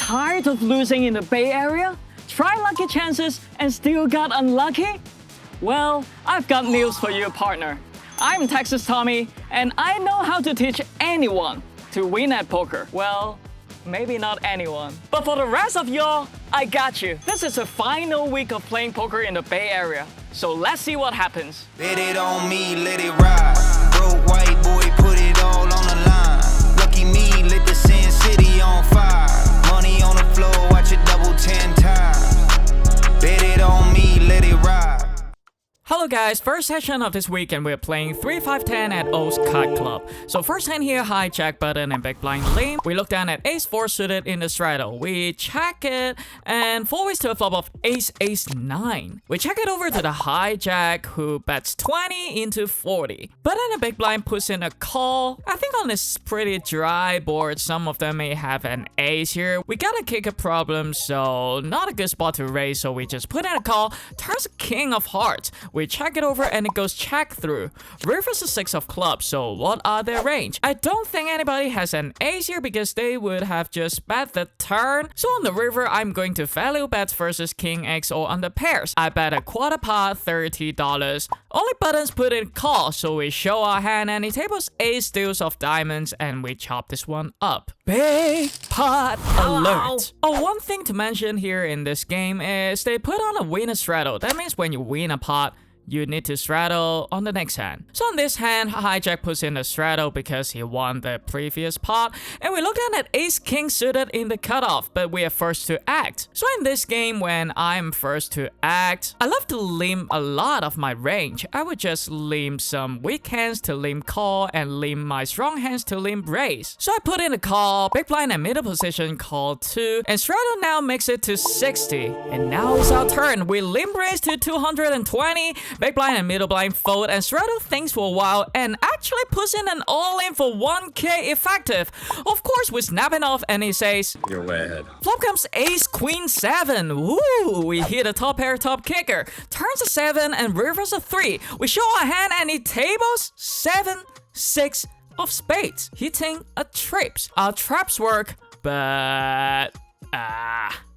Tired of losing in the Bay Area? Try lucky chances and still got unlucky? Well, I've got news for you, partner. I'm Texas Tommy, and I know how to teach anyone to win at poker. Well, maybe not anyone. But for the rest of y'all, I got you. This is the final week of playing poker in the Bay Area. So let's see what happens. Bet it on me, let it ride. Broke white boy, put it all on the line. Lucky me, lit the Sin City on fire. Money on the floor, watch it double 10 times. Bet it on me, let it ride. Hello guys, first session of this week and we're playing 3-5-10 at O's Card Club. So first hand here, high jack button and big blind limp. We look down at ace 4 suited in the straddle. We check it and four ways to a flop of ace 9. We check it over to the high jack who bets 20 into 40. But then the big blind puts in a call. I think on this pretty dry board, some of them may have an ace here. We got a kicker problem, so not a good spot to raise, so we just put in a call. Turns a king of hearts. We check it over and it goes check through. River's a 6 of clubs, so what are their range? I don't think anybody has an ace here because they would have just bet the turn. So on the river, I'm going to value bets versus king X or under pairs. I bet a quarter pot, $30. Only buttons put in call, so we show our hand and he tables ace deuce of diamonds and we chop this one up. Big pot alert. Oh, one thing to mention here in this game is they put on a winner straddle. That means when you win a pot, you need to straddle on the next hand. So on this hand, hijack puts in a straddle because he won the previous pot. And we look down at ace king suited in the cutoff, but we are first to act. So in this game, when I'm first to act, I love to limp a lot of my range. I would just limp some weak hands to limp call and limp my strong hands to limp raise. So I put in a call, big blind and middle position call 2, and straddle now makes it to 60. And now it's our turn. We limp raise to 220. Big blind and middle blind fold, and straddle thinks for a while and actually puts in an all-in for 1k effective. Of course, we snap it off and he says, "You're way ahead." Flop comes ace queen 7. Woo! We hit a top pair top kicker. Turns a 7 and rivers a 3. We show our hand and he tables 7, 6 of spades, hitting a trips. Our traps work, but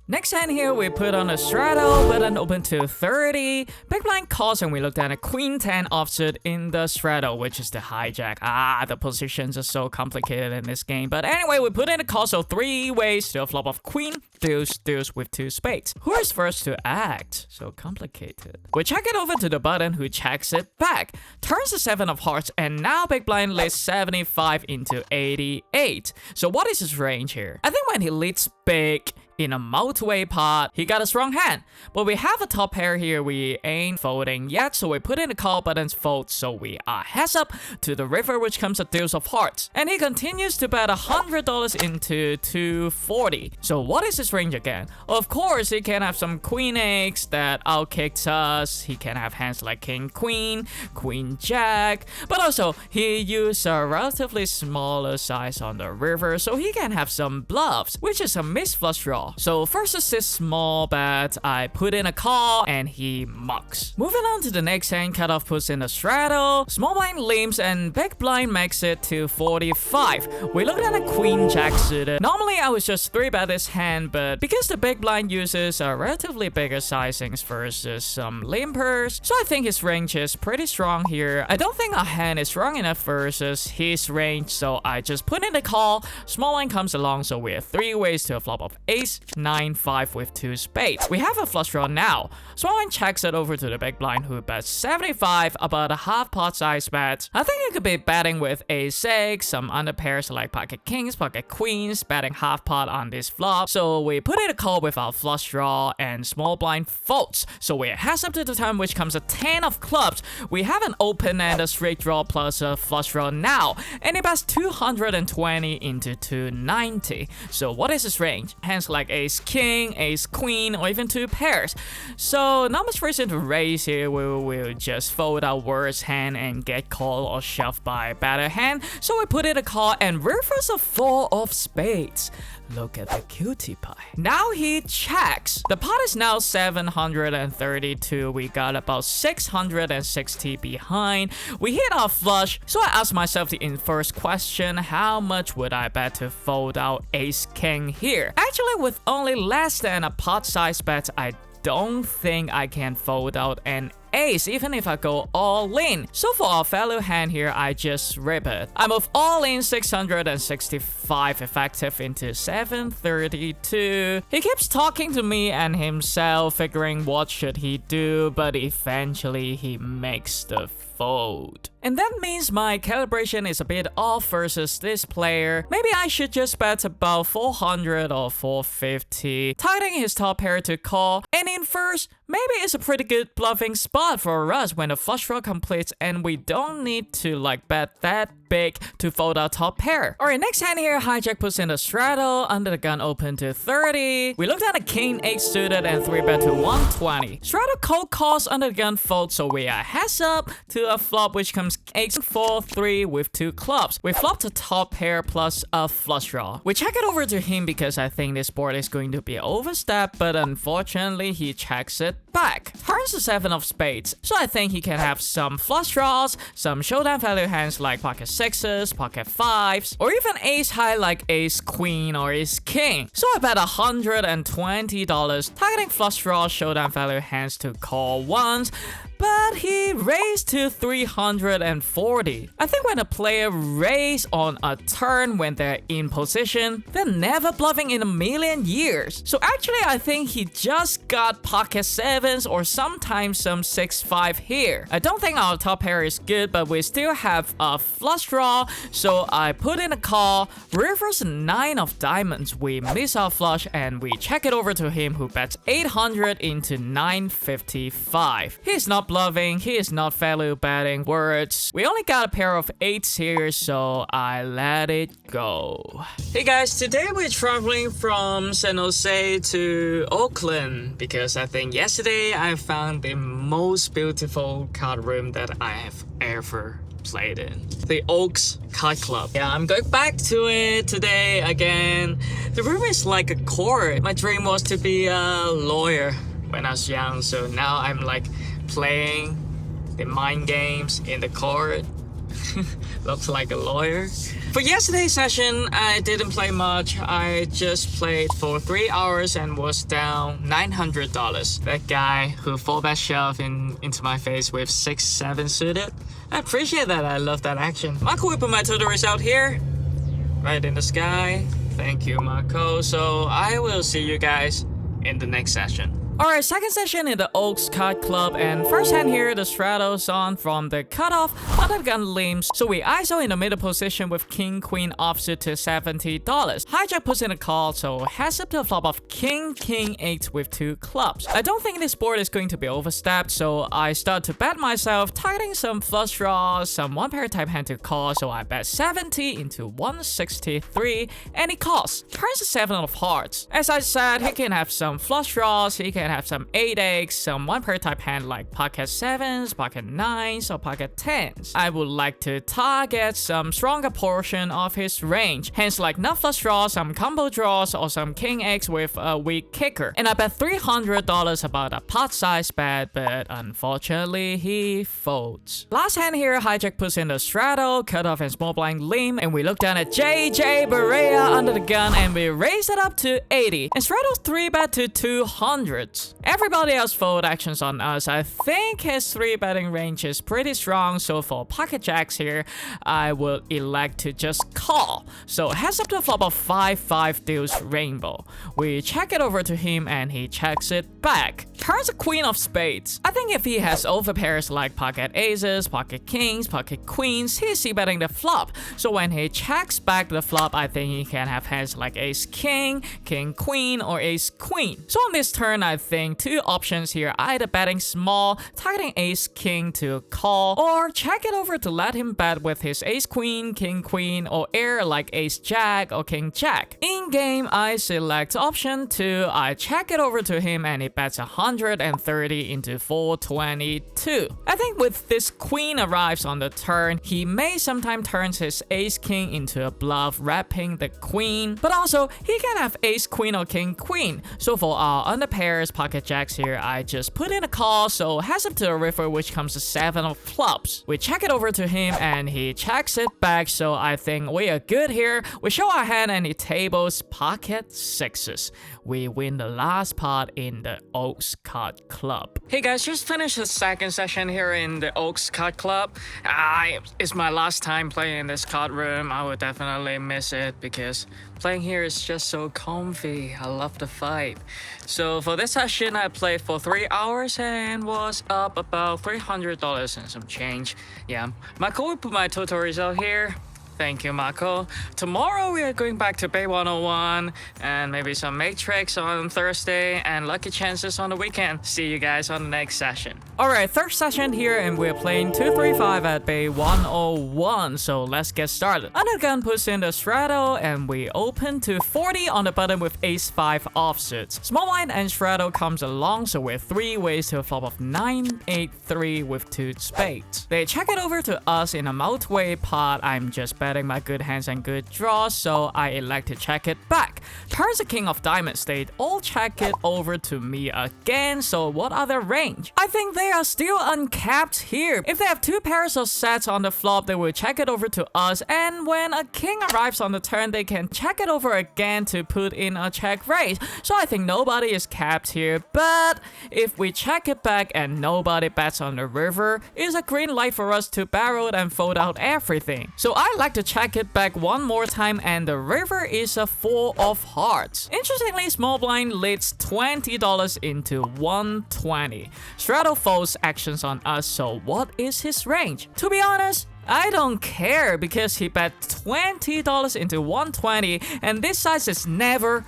next hand here, we put on a straddle, button open to 30. Big blind calls and we look down at queen 10 offsuit in the straddle, which is the hijack. The positions are so complicated in this game. But anyway, we put in a call, so 3 ways to a flop of queen, deuce, deuce with 2 spades. Who is first to act? So complicated. We check it over to the button who checks it back. Turns the 7 of hearts and now big blind leads 75 into 88. So what is his range here? I think when he leads big in a multi-way pot, he got a strong hand. But we have a top pair here, we ain't folding yet, so we put in the call buttons fold, so we are heads up to the river, which comes a deuce of hearts. And he continues to bet $100 into 240. So what is his range again? Of course, he can have some queen X that outkicks us. He can have hands like king queen, queen jack. But also, he used a relatively smaller size on the river, so he can have some bluffs, which is a missed flush draw. So first assist small bet, I put in a call and he mucks. Moving on to the next hand, cutoff puts in a straddle, small blind limps and big blind makes it to 45. We looked at a queen jack suited. Normally I was just 3-bet this hand, but because the big blind uses a relatively bigger sizings versus some limpers, so I think his range is pretty strong here. I don't think our hand is strong enough versus his range, so I just put in a call. Small blind comes along, so we have 3 ways to a flop of ace 9-5 with 2 spades. We have a flush draw now. Small blind checks it over to the big blind who bets 75, about a half pot size bet. I think it could be betting with ace-6, some under pairs like pocket kings, pocket queens, betting half pot on this flop. So we put in a call with our flush draw and small blind folds. So we're heads up to the turn, which comes a 10 of clubs. We have an open and a straight draw plus a flush draw now, and it bets 220 into 290. So what is his range? Hands like ace king, ace queen, or even 2 pairs. So not much reason to raise here. We will just fold our worst hand and get called or shoved by better hand. So we put in a call and reverse a 4 of spades. Look at the cutie pie. Now he checks. The pot is now 732. We got about 660 behind. We hit our flush. So I asked myself the first question, how much would I bet to fold out ace king here? Actually, with only less than a pot size bet, I don't think I can fold out an ace even if I go all in. So for our value hand here, I just rip it. I move all in 665 effective into 732. He keeps talking to me and himself, figuring what should he do, but eventually he makes the fold. And that means my calibration is a bit off versus this player. Maybe I should just bet about 400 or 450, targeting his top pair to call. And in first, maybe it's a pretty good bluffing spot for us when the flush draw completes and we don't need to like bet that big to fold our top pair. Alright, next hand here, hijack puts in a straddle, under the gun open to 30. We looked at a king 8 suited and 3-bet to 120. Straddle cold calls, under the gun fold, so we are heads up to a flop which comes 8-4-3 with 2 clubs. We flop the top pair plus a flush draw. We check it over to him because I think this board is going to be overstepped, but unfortunately he checks it back. Turns the 7 of spades, so I think he can have some flush draws, some showdown value hands like pocket 6s, pocket 5s, or even ace high like ace queen or ace king. So I bet $120, targeting flush draw showdown value hands to call once, but he raised to 340. I think when a player raise on a turn when they're in position, they're never bluffing in a million years. So actually, I think he just got pocket 7s or sometimes some 6-5 here. I don't think our top pair is good, but we still have a flush draw, so I put in a call, reverse 9 of diamonds. We miss our flush and we check it over to him who bets 800 into 955. He's not bluffing, he is not value betting words. We only got a pair of 8s here, so I let it go. Hey guys, today we're traveling from San Jose to Oakland because I think yesterday I found the most beautiful card room that I have ever played in. The Oaks Card Club. Yeah, I'm going back to it today again. The room is like a court. My dream was to be a lawyer when I was young, so now I'm like playing the mind games in the court. Looks like a lawyer. For yesterday's session, I didn't play much. I just played for 3 hours and was down $900. That guy who 4-bet shoved into my face with 6-7 suited. I appreciate that. I love that action. Marco will put my total result here, right in the sky. Thank you, Marco. So I will see you guys in the next session. Alright, second session in the Oaks Card Club, and first hand here, the straddle's on from the cutoff, under the gun limps, so we ISO in the middle position with king queen offsuit to $70. Hijack puts in a call, so heads up to a flop of king 8 with 2 clubs. I don't think this board is going to be overstepped, so I start to bet myself, targeting some flush draws, some 1-pair type hand to call, so I bet 70 into 163, and he calls. Turns the 7 of hearts. As I said, he can have some flush draws, he can have some 8x, some 1-pair type hand like pocket 7s, pocket 9s, or pocket 10s. I would like to target some stronger portion of his range, hence like nut flush draws, some combo draws, or some king x with a weak kicker. And I bet $300 about a pot size bet, but unfortunately he folds. Last hand here, hijack puts in the straddle, cutoff and small blind limp, and we look down at JJ Barea under the gun and we raise it up to 80. And straddle's 3-bet to 200. Everybody else fold actions on us. I think his 3-betting range is pretty strong, so for pocket jacks here, I will elect to just call. So heads up to a flop of 5-5 deuce rainbow. We check it over to him and he checks it back. Turns a queen of spades. I think if he has overpairs like pocket aces, pocket kings, pocket queens, he's c-betting the flop. So when he checks back the flop, I think he can have hands like ace king, king queen, or ace queen. So on this turn, I think two options here, either betting small, targeting ace king to call, or check it over to let him bet with his ace queen, king queen, or air like ace jack or king jack. In game, I select option 2, I check it over to him and he bets 130 into 422. I think with this queen arrives on the turn, he may sometimes turn his ace king into a bluff, wrapping the queen, but also he can have ace queen or king queen. So for our underpairs pocket jacks here, I just put in a call, so heads up to the river, which comes to 7 of clubs. We check it over to him and he checks it back, so I think we are good here. We show our hand and he tables pocket sixes. We win the last part in the Oaks Card Club. Hey guys, just finished the second session here in the Oaks Card Club. It's my last time playing in this card room. I would definitely miss it because playing here is just so comfy. I love the vibe. So for this session, I played for 3 hours and was up about $300 and some change. Yeah, Marco will put my total result here. Thank you, Marco. Tomorrow we are going back to Bay 101 and maybe some matrix on Thursday and lucky chances on the weekend. See you guys on the next session. Alright, third session here and we're playing 235 at Bay 101, so let's get started. Undergun puts in the straddle and we open to 40 on the button with ace 5 offsuits. Small blind and straddle comes along, so we're 3 ways to a flop of 9, 8, 3 with 2 spades. They check it over to us in a multi-way pot. I'm just betting my good hands and good draws, so I elect to check it back. Turns the king of diamonds, they all check it over to me again, so what are their range? I think they are still uncapped here. If they have 2 pairs of sets on the flop, they will check it over to us, and when a king arrives on the turn, they can check it over again to put in a check raise. So I think nobody is capped here, but if we check it back and nobody bets on the river, it's a green light for us to barrel and fold out everything. So I like to check it back one more time and the river is a 4 of hearts. Interestingly, small blind leads $20 into 120. Straddle folds actions on us, so what is his range? To be honest, I don't care because he bet $20 into 120 and this size is never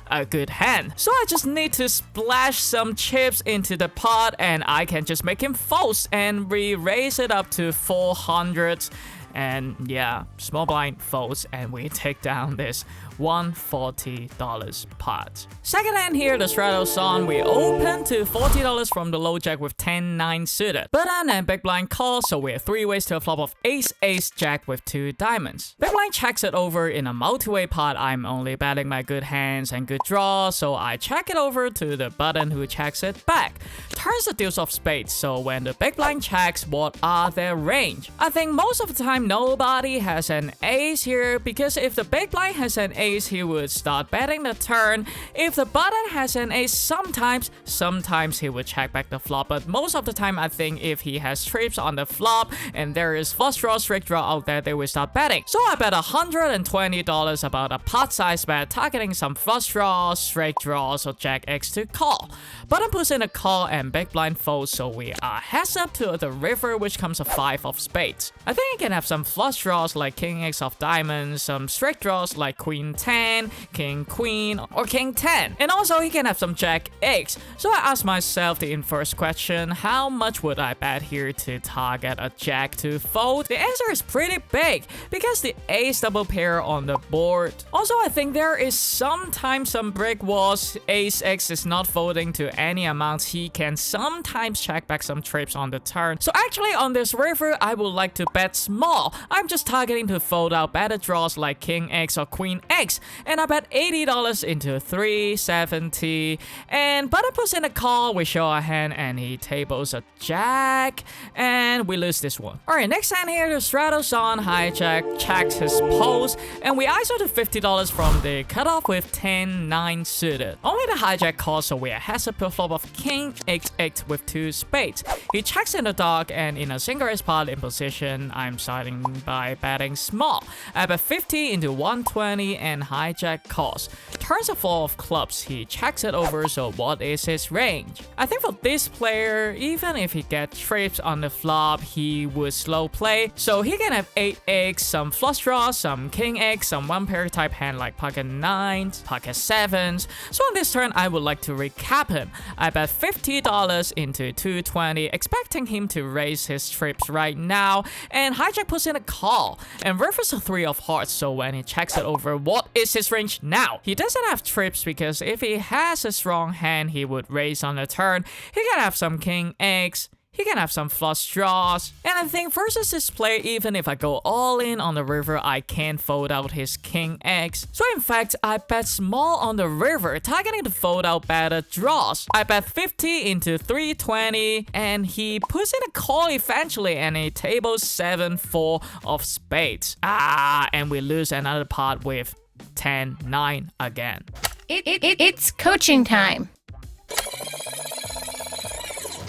a good hand. So I just need to splash some chips into the pot and I can just make him false and we raise it up to 400. And yeah, small blind folds and we take down this $140 pot. Second hand here, the straddle's on. We open to $40 from the low jack with 10-9 suited. Button and big blind call, so we're 3 ways to a flop of ace jack with 2 diamonds. Big blind checks it over in a multi-way pot. I'm only betting my good hands and good draws, so I check it over to the button who checks it back. Turns the deuce of spades, so when the big blind checks, what are their range? I think most of the time nobody has an ace here because if the big blind has an ace, he would start betting the turn. If the button has an ace, sometimes he would check back the flop, but most of the time I think if he has trips on the flop and there is flush draw, straight draw out there, they will start betting. So I bet $120 about a pot size bet, targeting some flush draws, straight draws, or jack X to call. Button puts in a call and big blind folds, so we are heads up to the river, which comes a 5 of spades. I think he can have some flush draws like king X of diamonds, some straight draws like queen 10, king queen, or king 10. And also he can have some jack X. So I asked myself the inverse question, how much would I bet here to target a jack to fold? The answer is pretty big because the ace double pair on the board. Also, I think there is sometimes some brick walls. Ace X is not folding to any amounts. He can sometimes check back some trips on the turn. So actually on this river, I would like to bet small. I'm just targeting to fold out better draws like king X or queen X. And I bet $80 into 370. And button puts in a call. We show our hand and he tables a jack. And we lose this one. Alright, next hand here, the straddle's on. Hijack checks his pose. And we ISO to $50 from the cutoff with 10-9 suited. Only the hijack calls, so we are heads up to a flop of king X with 2 spades. He checks in the dark and in a single ace pot in position, I'm starting by betting small. I bet 50 into 120 and hijack calls. turns a 4 of clubs. He checks it over, so what is his range? I think for this player, even if he gets trips on the flop, he would slow play. So he can have 8x, some flush draws, some king x, some one pair type hand like pocket 9s, pocket 7s. So on this turn, I would like to recap him. I bet $50 into 220, expecting him to raise his trips right now, and hijack puts in a call, and river's a 3 of hearts, so when he checks it over, what is his range now? He doesn't have trips because if he has a strong hand, he would raise on the turn. He can have some king x, he can have some flush draws, and I think versus this play, even if I go all in on the river, I can't fold out his king x. So in fact, I bet small on the river, targeting to fold out better draws. I bet 50 into 320, and he puts in a call eventually, and he tables 7-4 of spades. And we lose another pot with 10-9 again. It's coaching time.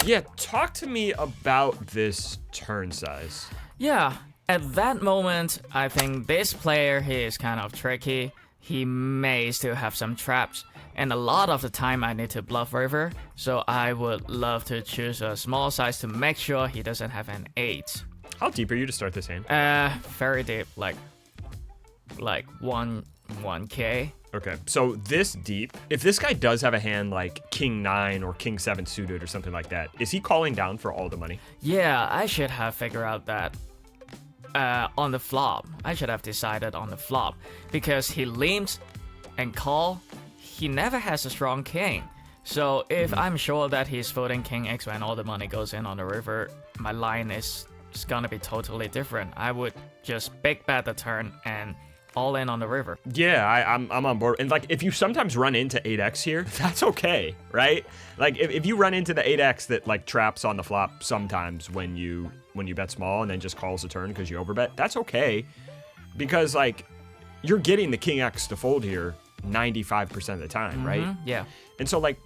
Yeah, talk to me about this turn size. Yeah, at that moment, I think this player, he is kind of tricky. He may still have some traps, and a lot of the time I need to bluff river, so I would love to choose a small size to make sure he doesn't have an 8. How deep are you to start this hand? Very deep, like 1K. Okay, so this deep, if this guy does have a hand like king 9 or king 7 suited or something like that, is he calling down for all the money? Yeah, I should have figured out that on the flop. I should have decided on the flop, because he limps and call, he never has a strong king. So if I'm sure that he's folding king x when all the money goes in on the river, my line is gonna be totally different. I would just big bet the turn and all in on the river. Yeah, I'm on board. And like, if you sometimes run into 8x here, that's okay, right? Like, if you run into the 8x that like traps on the flop sometimes when you bet small and then just calls the turn because you overbet, that's okay, because like you're getting the king x to fold here 95% of the time, right? Yeah. And so like,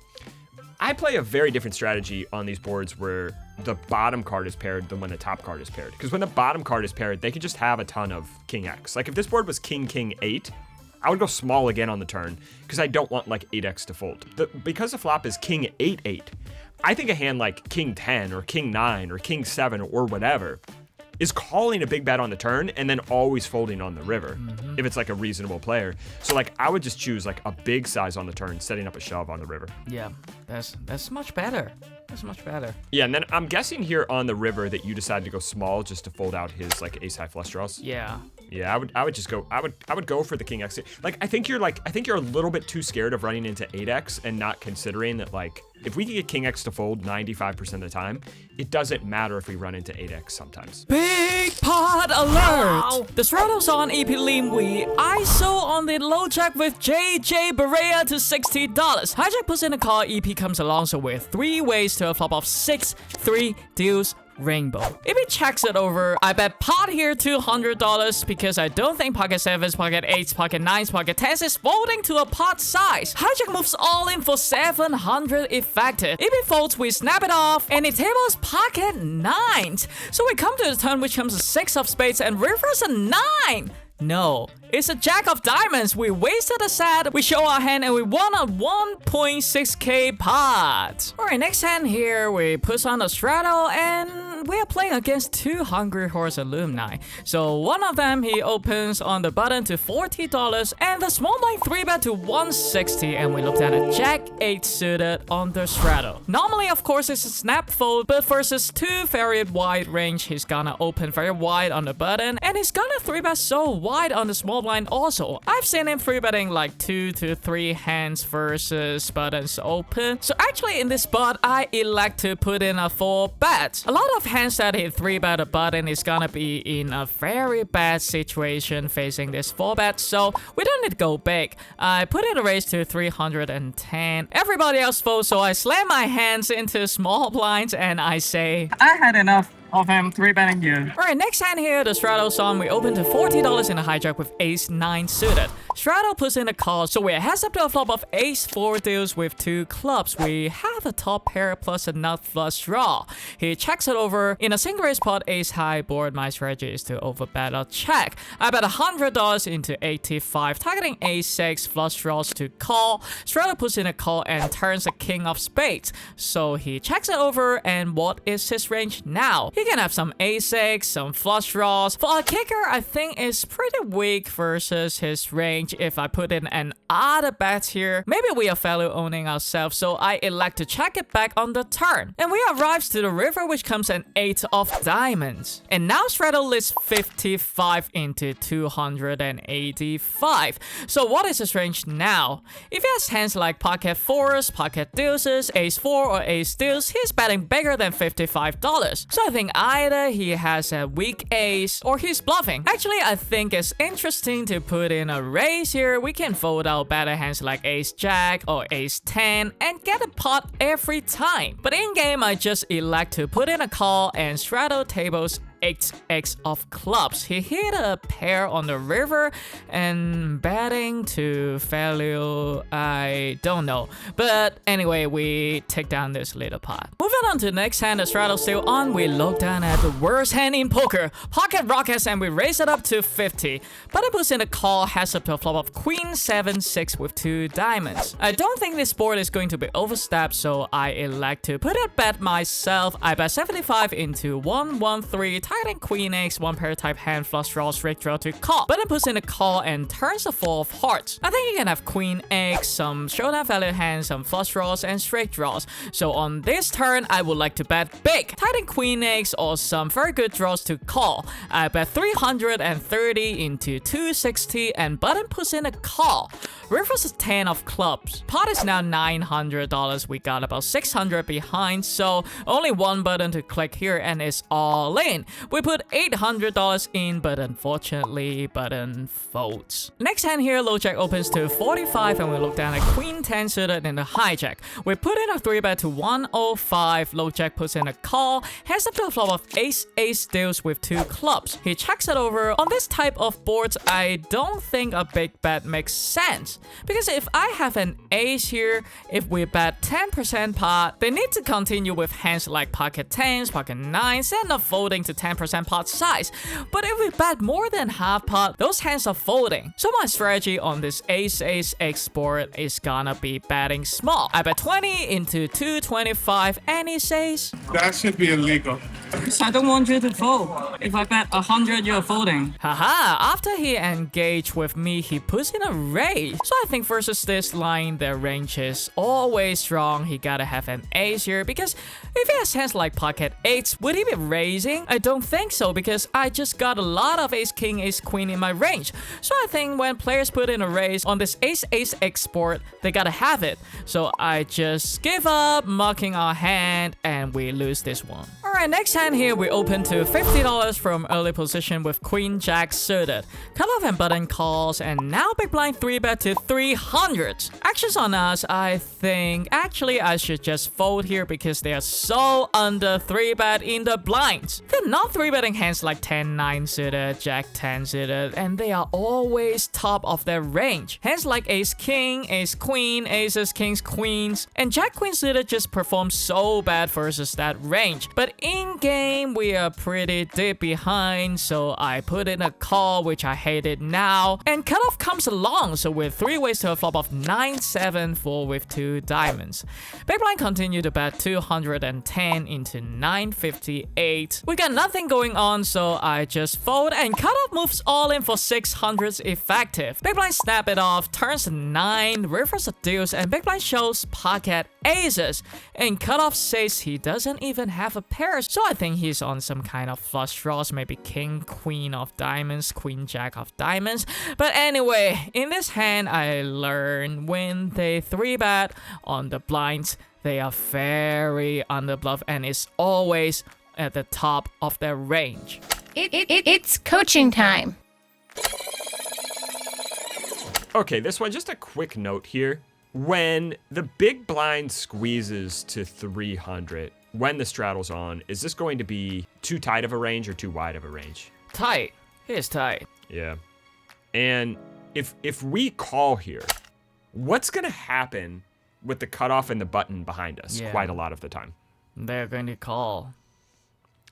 I play a very different strategy on these boards where the bottom card is paired than when the top card is paired. Because when the bottom card is paired, they can just have a ton of king x. Like if this board was king 8, I would go small again on the turn because I don't want like 8x to fold. Because the flop is king 8, I think a hand like king 10 or king 9 or king 7 or whatever is calling a big bet on the turn and then always folding on the river if it's like a reasonable player. So like I would just choose like a big size on the turn, setting up a shove on the river. Yeah, that's much better. That's much better. Yeah, and then I'm guessing here on the river that you decided to go small just to fold out his like ace high flush draws. Yeah. Yeah, I would just go. I would go for the king x. Like I think you're a little bit too scared of running into 8x and not considering that like if we can get king x to fold 95% of the time, it doesn't matter if we run into 8x sometimes. Big pot alert! The straddle's on EP Limwe. ISO on the low jack with JJ Barea to $60. Hijack puts in a call. EP comes along, so we're 3 ways to a flop of 6, 3 deuce. Rainbow. If he checks it over, I bet pot here $200 because I don't think pocket 7s, pocket 8s, pocket 9s, pocket 10s is folding to a pot size. Hijack moves all in for 700 effective. If he folds, we snap it off, and it tables pocket 9s. So we come to the turn, which comes a 6 of spades, and river's a 9. No, it's a jack of diamonds. We wasted a set, we show our hand, and we won a 1.6k pot. Alright, next hand here, we push on the straddle, and we are playing against 2 Hungry Horse alumni. So one of them, he opens on the button to $40, and the small blind 3-bet to 160, and we looked at a jack 8 suited on the straddle. Normally, of course, it's a snap fold, but versus 2 very wide range, he's gonna open very wide on the button, and he's gonna 3-bet so wide on the small blind also. I've seen him 3-betting like 2 to 3 hands versus buttons open. So actually in this spot, I elect to put in a 4-bet. A lot of hands that hit 3-bet a button is gonna be in a very bad situation facing this 4-bet, so we don't need to go big. I put in a raise to 310. Everybody else folds, so I slam my hands into small blinds and I say, I had enough of him 3-betting you. Alright, next hand here, the straddle's on. We open to $40 in a hijack with ace 9 suited. Straddle puts in a call, so we're heads up to a flop of ace-4 deals with 2 clubs. We have a top pair plus a nut flush draw. He checks it over. In a single raise pot ace-high board, my strategy is to overbet or check. I bet $100 into 85, targeting ace-6 flush draws to call. Straddle puts in a call and turns a king of spades. So he checks it over, and what is his range now? He can have some ace-6, some flush draws. For a kicker, I think it's pretty weak versus his range. If I put in an other bet here, maybe we are value owning ourselves, so I elect to check it back on the turn. And we arrives to the river, which comes an 8 of diamonds. And now Straddle lists 55 into 285. So what is his range now? If he has hands like pocket 4s, pocket deuces, ace 4 or ace deuce, he's betting bigger than $55. So I think either he has a weak ace or he's bluffing. Actually, I think it's interesting to put in a raise here. We can fold out better hands like ace jack or ace 10 and get a pot every time. But in game, I just elect to put in a call and Straddle tables 8x of clubs. He hit a pair on the river and betting to value, I don't know. But anyway, we take down this little pot. Moving on to the next hand, the straddle still on. We look down at the worst hand in poker, pocket rockets, and we raise it up to 50. Button puts in a call, has up to a flop of queen 7-6 with 2 diamonds. I don't think this board is going to be overstepped, so I elect to put a bet myself. I bet 75 into 1-1-3, targeting queen x, 1 pair type hand, flush draw, straight draw to call. Button puts in a call and turns the 4 of hearts. I think you can have queen x, some showdown value hands, some flush draws, and straight draws. So on this turn, I would like to bet big, targeting queen x or some very good draws to call. I bet 330 into 260 and button puts in a call. River's a 10 of clubs. Pot is now $900. We got about 600 behind, so only one button to click here and it's all in. We put $800 in, but unfortunately, button folds. Next hand here, low jack opens to 45 and we look down at queen 10 suited in the hijack. We put in a 3-bet to 105. Low jack puts in a call, heads up to a flop of ace-ace deals with 2 clubs. He checks it over. On this type of boards, I don't think a big bet makes sense. Because if I have an ace here, if we bet 10% pot, they need to continue with hands like pocket 10s, pocket 9s, and not folding to 10% pot size. But if we bet more than half pot, those hands are folding. So my strategy on this ace-ace-x board is gonna be betting small. I bet 20 into 225 and he says, that should be illegal. I don't want you to fold. If I bet 100, you're folding. Haha, after he engaged with me, he puts in a raise. So I think versus this line, the range is always strong. He gotta have an ace here because if he has hands like pocket 8s, would he be raising? I don't think so because I just got a lot of ace king, ace queen in my range. So I think when players put in a raise on this ace-ace-x board, they gotta have it. So I just give up, mucking our hand, and we lose this one. Alright, next hand here, we open to $50 from early position with queen jack suited. Cut off and button calls, and now big blind 3-bet to 300. Actions on us, I think actually I should just fold here because they are so under 3-bet in the blinds. They're not 3-betting hands like 10-9 suited, jack 10 suited, and they are always top of their range. Hands like ace king, ace queen, aces, kings, queens, and jack queen suited just perform so bad versus that range. But in game, we are pretty deep behind, so I put in a call, which I hated now, and cutoff comes along, so with 3 ways to a flop of 9-7-4 with 2 diamonds. Big blind continue to bet 210 into 958. We got nothing going on, so I just fold, and cutoff moves all in for 600s effective. Big blind snap it off, turns 9, reverse a deuce, and big blind shows pocket aces, and cutoff says he doesn't even have a pair, so I think he's on some kind of flush draws, maybe king, queen of diamonds, queen, jack of diamonds. But anyway, in this hand, I learned when they 3-bet on the blinds, they are very under bluff and it's always at the top of their range. It's coaching time. Okay, this one, just a quick note here. When the big blind squeezes to 300, when the straddle's on, is this going to be too tight of a range or too wide of a range? Tight. Here's tight. Yeah. And if we call here, what's gonna happen with the cutoff and the button behind us quite a lot of the time? They're going to call.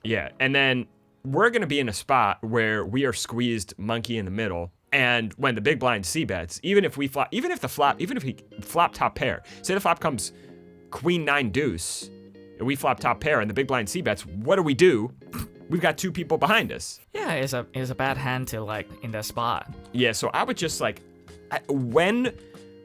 Yeah, and then we're gonna be in a spot where we are squeezed monkey in the middle, and when the big blind c-bets, even if we flop top pair, say the flop comes queen 9 deuce, and we flop top pair, and the big blind c-bets, what do? We've got 2 people behind us. Yeah, it's a bad hand to like in that spot. Yeah, so I would just like, when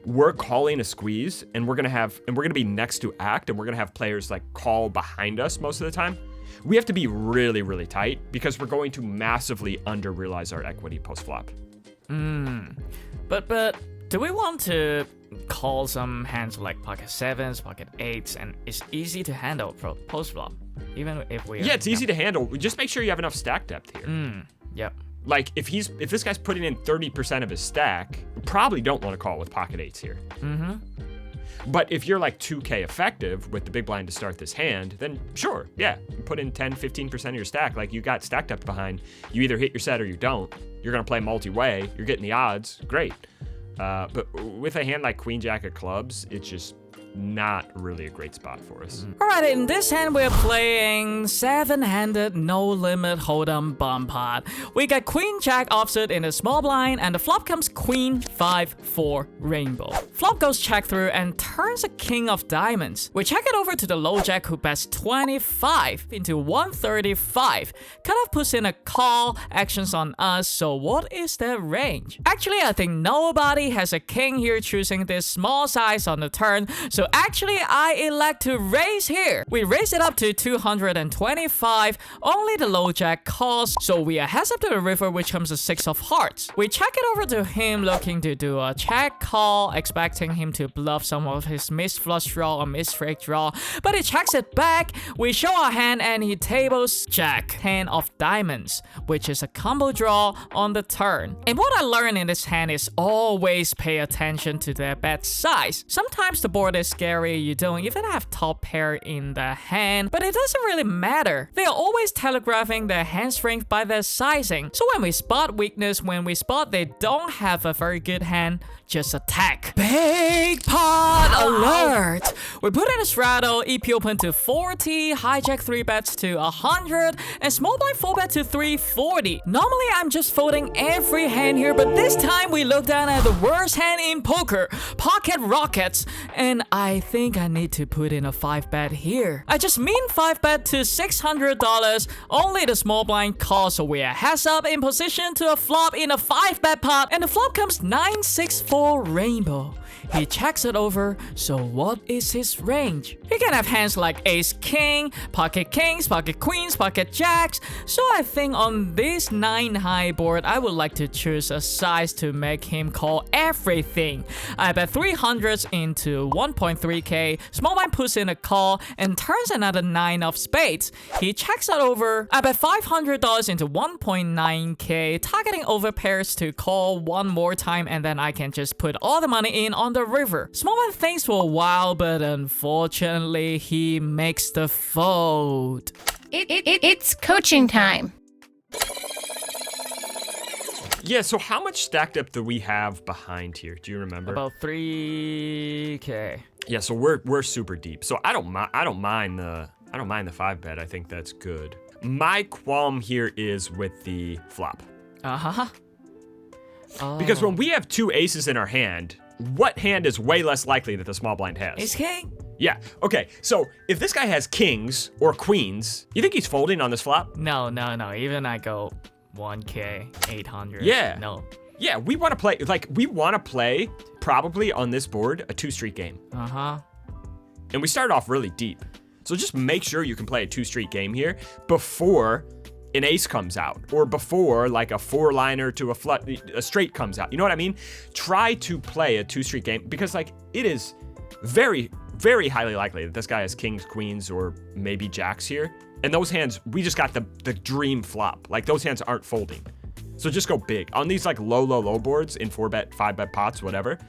we're calling a squeeze and we're gonna be next to act and we're gonna have players like call behind us most of the time, we have to be really, really tight because we're going to massively under-realize our equity post-flop. But do we want to call some hands like pocket 7s, pocket 8s, and it's easy to handle post-flop, even if we... Yeah, it's easy to handle. Just make sure you have enough stack depth here. Yep. Like, if this guy's putting in 30% of his stack, you probably don't want to call with pocket 8s here. But if you're like 2K effective with the big blind to start this hand, then sure, yeah, put in 10, 15% of your stack. Like, you got stack depth behind. You either hit your set or you don't. You're going to play multi-way. You're getting the odds. Great. But with a hand like Queen Jack of clubs, it's just not really a great spot for us. Alright, in this hand we're playing 7-handed no limit hold'em bum pot. We got Queen Jack offsuit in the small blind, and the flop comes Queen 5-4 rainbow. Flop goes check through and turns a king of diamonds. We check it over to the low jack, who bets 25 into 135. Cutoff puts in a call, actions on us, so what is their range? Actually, I think nobody has a king here choosing this small size on the turn, so actually I elect to raise here. We raise it up to 225, only the low jack calls, so we are heads up to the river, which comes a 6 of hearts. We check it over to him, looking to do a check call, expecting him to bluff some of his missed flush draw or missed straight draw, but he checks it back. We show our hand and he tables jack 10 of diamonds, which is a combo draw on the turn. And what I learned in this hand is always pay attention to their bet size. Sometimes the board is scary, you don't even have top pair in the hand, but it doesn't really matter. They are always telegraphing their hand strength by their sizing. So when we spot weakness, when we spot they don't have a very good hand, just attack. Big pot alert! We put in a straddle, EP open to 40, hijack 3 bets to 100, and small blind 4 bet to 340. Normally I'm just folding every hand here, but this time we look down at the worst hand in poker, pocket rockets, and I think I need to put in a 5 bet here. I just mean 5 bet to $600, only the small blind calls, so we are heads up in position to a flop in a 5 bet pot, and the flop comes 9-6-4 rainbow. He checks it over, so what is his range? He can have hands like ace king, pocket kings, pocket queens, pocket jacks, so I think on this 9 high board I would like to choose a size to make him call everything. I bet 300s into 1.3k, small blind puts in a call and turns another 9 of spades. He checks it over. I bet $500 into 1.9k, targeting overpairs to call one more time, and then I can just put all the money in on the river. Small blind thinks for a while, but unfortunately he makes the fold. It's coaching time. Yeah, so how much stack depth do we have behind here? Do you remember? About 3k. Yeah, so we're super deep. So I don't mind the 5 bet. I think that's good. My qualm here is with the flop. Because when we have 2 aces in our hand, what hand is way less likely that the small blind has? Ace king? Yeah, okay, so if this guy has kings or queens, you think he's folding on this flop? No. Even I go 1k, 800. Yeah. No. Yeah, we want to play, probably on this board, a 2-street game. And we start off really deep. So just make sure you can play a 2-street game here before an ace comes out, or before like a 4-liner to a straight comes out. You know what I mean? Try to play a 2-street game, because like it is very, very highly likely that this guy has kings, queens, or maybe jacks here. And those hands, we just got the dream flop. Like those hands aren't folding. So just go big. On these like low boards in 4-bet, 5-bet pots, whatever,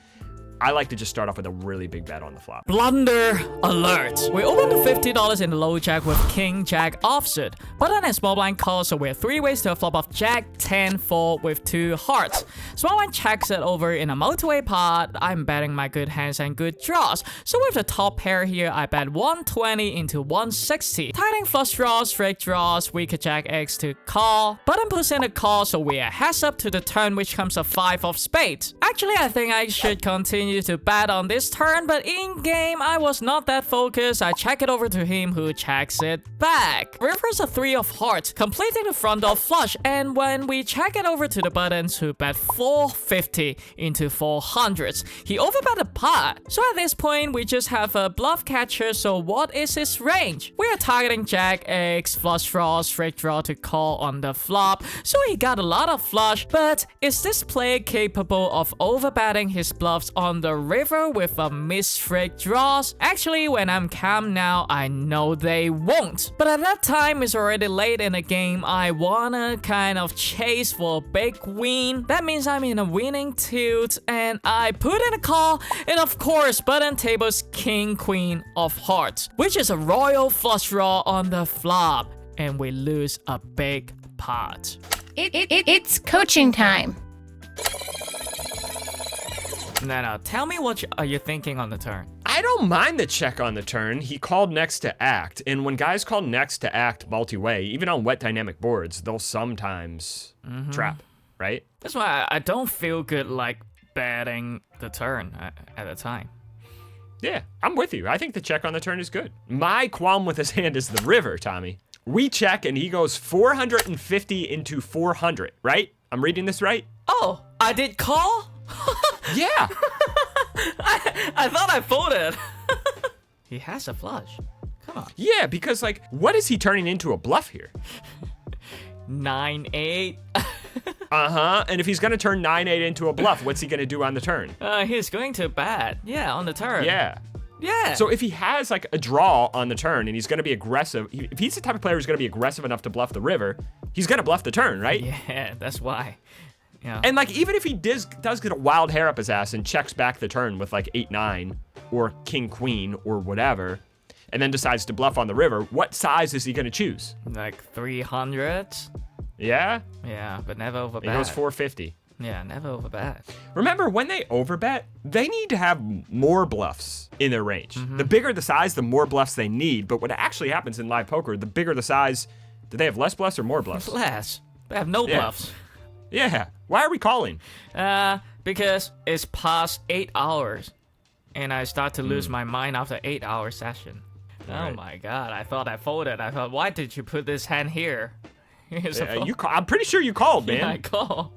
I like to just start off with a really big bet on the flop. Blunder alert. We opened to $50 in the low jack with king jack offsuit. Button and small blind calls, so we're 3 ways to a flop of jack 10 4 with 2 hearts. Small blind checks it over in a multi-way pot. I'm betting my good hands and good draws. So with the top pair here, I bet 120 into 160. Tightening flush draws, straight draws, weaker jack X to call. Button puts in a call, so we're heads up to the turn, which comes a 5 of spades. Actually, I think I should continue to bet on this turn, but in game, I was not that focused. I check it over to him, who checks it back. River's a 3 of hearts, completing the front door flush, and when we check it over to the buttons, who bet 450 into 400s, he overbet a pot. So at this point, we just have a bluff catcher, so what is his range? We are targeting jack X, flush draw, straight draw to call on the flop, so he got a lot of flush, but is this player capable of overbetting his bluffs on the river with a missed straight draws? Actually, when I'm calm now, I know they won't. But at that time, it's already late in the game. I wanna kind of chase for a big win. That means I'm in a winning tilt, and I put in a call, and of course, button tables king queen of hearts, which is a royal flush draw on the flop, and we lose a big pot. It's coaching time. Now, tell me what are you thinking on the turn? I don't mind the check on the turn. He called next to act, and when guys call next to act multi-way, even on wet dynamic boards, they'll sometimes trap, right? That's why I don't feel good like betting the turn at the time. Yeah, I'm with you. I think the check on the turn is good. My qualm with his hand is the river, Tommy. We check, and he goes 450 into 400, right? I'm reading this right? Oh, I did call? Yeah. I thought I folded. He has a flush. Come on. Yeah, because, like, what is he turning into a bluff here? 9-8. Uh-huh. And if he's going to turn 9-8 into a bluff, what's he going to do on the turn? He's going to bet. Yeah, on the turn. Yeah. Yeah. So if he has, like, a draw on the turn and he's going to be aggressive, if he's the type of player who's going to be aggressive enough to bluff the river, he's going to bluff the turn, right? Yeah, that's why. Yeah. And, like, even if he does get a wild hair up his ass and checks back the turn with, like, 8-9 or king-queen or whatever, and then decides to bluff on the river, what size is he going to choose? Like 300? Yeah? Yeah, but never overbet. He goes 450. Yeah, never overbet. Remember, when they overbet, they need to have more bluffs in their range. The bigger the size, the more bluffs they need. But what actually happens in live poker, the bigger the size, do they have less bluffs or more bluffs? Less. They have no bluffs. Yeah. Why are we calling? Because it's past 8 hours, and I start to lose my mind after 8-hour session. Right. Oh my god! I thought I folded. I thought, why did you put this hand here? I'm pretty sure you called, man. Yeah, I call.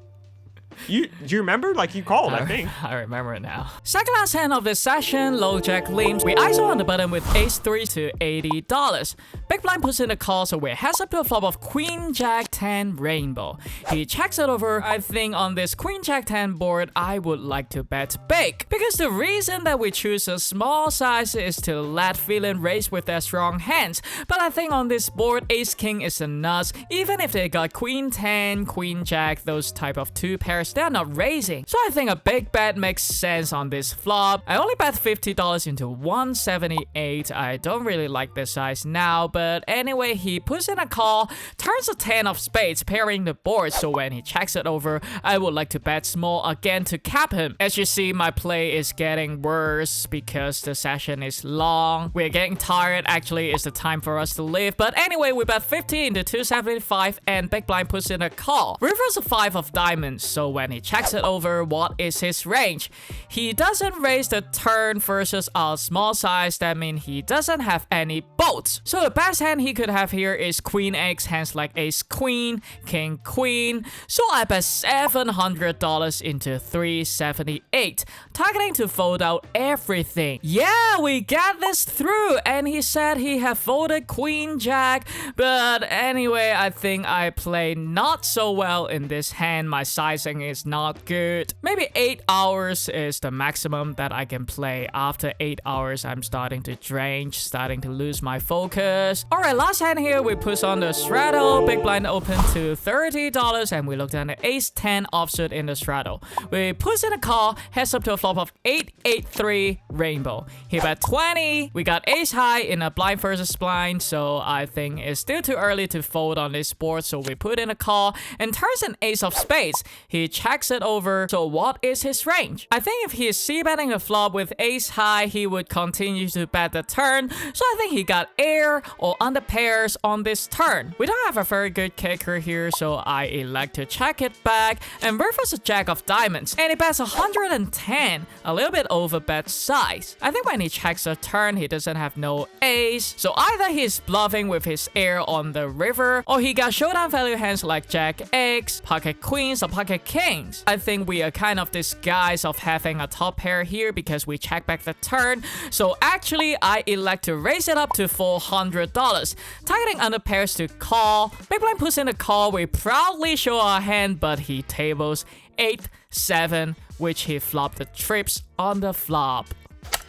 Do you remember? Like, you called, I think. I remember it now. Second last hand of this session, low jack limps. We ISO on the button with ace-3 to $80. Big blind puts in a call, so we're heads up to a flop of queen jack 10 rainbow. He checks it over. I think on this queen jack 10 board, I would like to bet big, because the reason that we choose a small size is to let villain raise with their strong hands. But I think on this board, ace king is a nuts. Even if they got queen 10, queen jack, those type of 2 pairs, they're not raising. So I think a big bet makes sense on this flop. I only bet $50 into 178. I don't really like this size now, but anyway, he puts in a call, turns a 10 of spades, pairing the board. So when he checks it over, I would like to bet small again to cap him. As you see, my play is getting worse because the session is long. We're getting tired. Actually, it's the time for us to leave. But anyway, we bet 50 into 275, and big blind puts in a call. River's a 5 of diamonds, so when he checks it over, what is his range? He doesn't raise the turn versus a small size. That means he doesn't have any boats. So the best hand he could have here is queen X, hands like ace queen, king queen. So I bet $700 into 378, targeting to fold out everything. Yeah, we got this through, and he said he had folded queen jack. But anyway, I think I played not so well in this hand. My sizing is not good. Maybe 8 hours is the maximum that I can play. After 8 hours, I'm starting to drain, starting to lose my focus. Alright, last hand here, we push on the straddle. Big blind open to $30, and we look down the ace-10 offsuit in the straddle. We push in a call, heads up to a flop of 8-8-3 rainbow. He bet 20. We got ace high in a blind versus blind, so I think it's still too early to fold on this board, so we put in a call and turns an ace of spades. He checks it over, so what is his range? I think if he is c-betting the flop with ace high, he would continue to bet the turn, so I think he got air or under pairs on this turn. We don't have a very good kicker here, so I elect to check it back, and versus a jack of diamonds, and he bets 110, a little bit over bet size. I think when he checks the turn, he doesn't have no ace, so either he's bluffing with his air on the river, or he got showdown value hands like jack X, pocket queens, or pocket kings. I think we are kind of disguised of having a top pair here because we check back the turn, so actually I elect to raise it up to $400. Targeting under pairs to call. Big blind puts in a call. We proudly show our hand, but he tables 8-7, which he flopped the trips on the flop.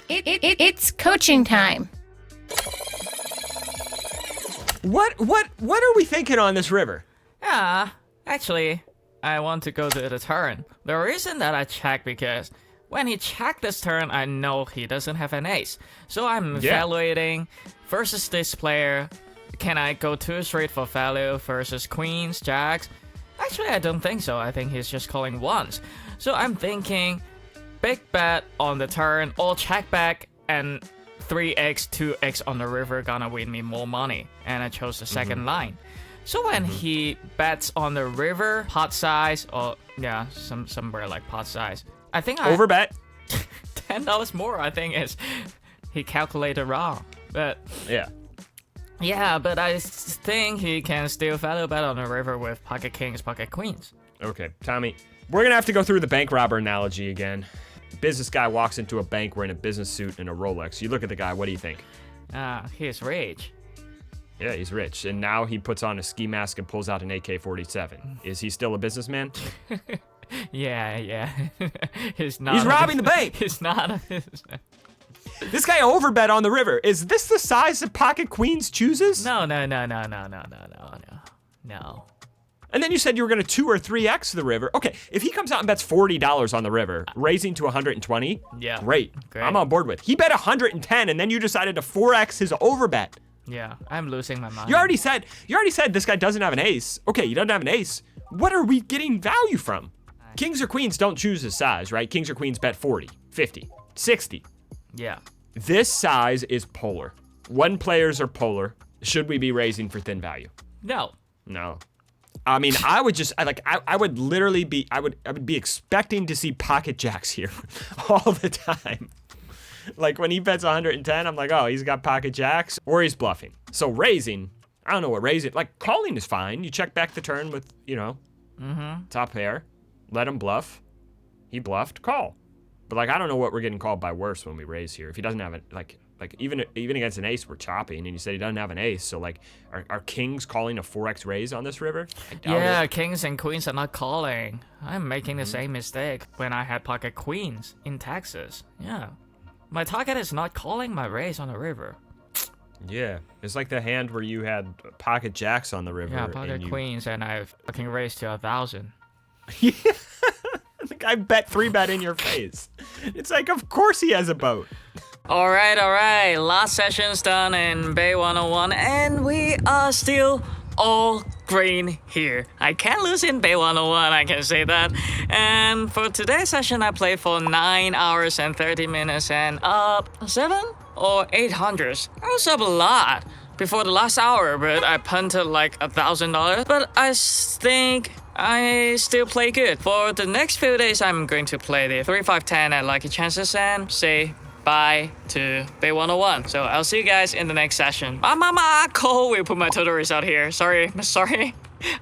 It's coaching time. What are we thinking on this river? Yeah, actually, I want to go to the turn. The reason that I check because when he checked this turn, I know he doesn't have an ace. So I'm evaluating versus this player. Can I go too straight for value versus queens, jacks? Actually, I don't think so. I think he's just calling ones. So I'm thinking big bet on the turn, or check back, and 3x, 2x on the river gonna win me more money. And I chose the second line. So when he bets on the river, pot size, or yeah, somewhere like pot size, I think I Overbet. $10 more. I think is he calculated wrong, but yeah, but I think he can still value bet on the river with pocket kings, pocket queens. Okay, Tommy, we're gonna have to go through the bank robber analogy again. Business guy walks into a bank wearing a business suit and a Rolex. You look at the guy, what do you think? He's rich. Yeah, he's rich, and now he puts on a ski mask and pulls out an AK-47. Is he still a businessman? Yeah. He's not. He's robbing the bank. He's not a businessman. This guy overbet on the river. Is this the size that pocket queens chooses? No. And then you said you were going to 2 or 3x the river. Okay, if he comes out and bets $40 on the river, raising to 120, yeah, great. I'm on board with. He bet 110, and then you decided to 4x his overbet. Yeah, I'm losing my mind. You already said this guy doesn't have an ace. Okay, he doesn't have an ace. What are we getting value from? Kings or queens don't choose his size, right? Kings or queens bet 40, 50, 60. Yeah. This size is polar. One players are polar. Should we be raising for thin value? No. I mean, I would literally be, I would be expecting to see pocket jacks here all the time. Like when he bets 110, I'm like, oh, he's got pocket jacks or he's bluffing. So raising, I don't know what raising, like calling is fine. You check back the turn with, top pair, let him bluff. He bluffed, call. But like, I don't know what we're getting called by worse when we raise here. If he doesn't have it, like even against an ace, we're chopping, and you said he doesn't have an ace. So like, are kings calling a 4x raise on this river? I doubt it. Kings and queens are not calling. I'm making the same mistake when I had pocket queens in Texas. Yeah. My target is not calling my raise on the river. Yeah, it's like the hand where you had pocket jacks on the river. Yeah, pocket queens, and I fucking raised to 1,000. Yeah, the guy bet 3-bet in your face. It's like, of course he has a boat. All right. Last session's done in Bay 101, and we are still all green here. I can't lose in Bay 101, I can say that. And for today's session, I played for 9 hours and 30 minutes and up 7 or 800s. I was up a lot before the last hour, but I punted like $1,000. But I think I still play good. For the next few days, I'm going to play the 3-5-10 at Lucky Chances and say bye to Bay 101. So I'll see you guys in the next session. Cole will put my total result here. Sorry,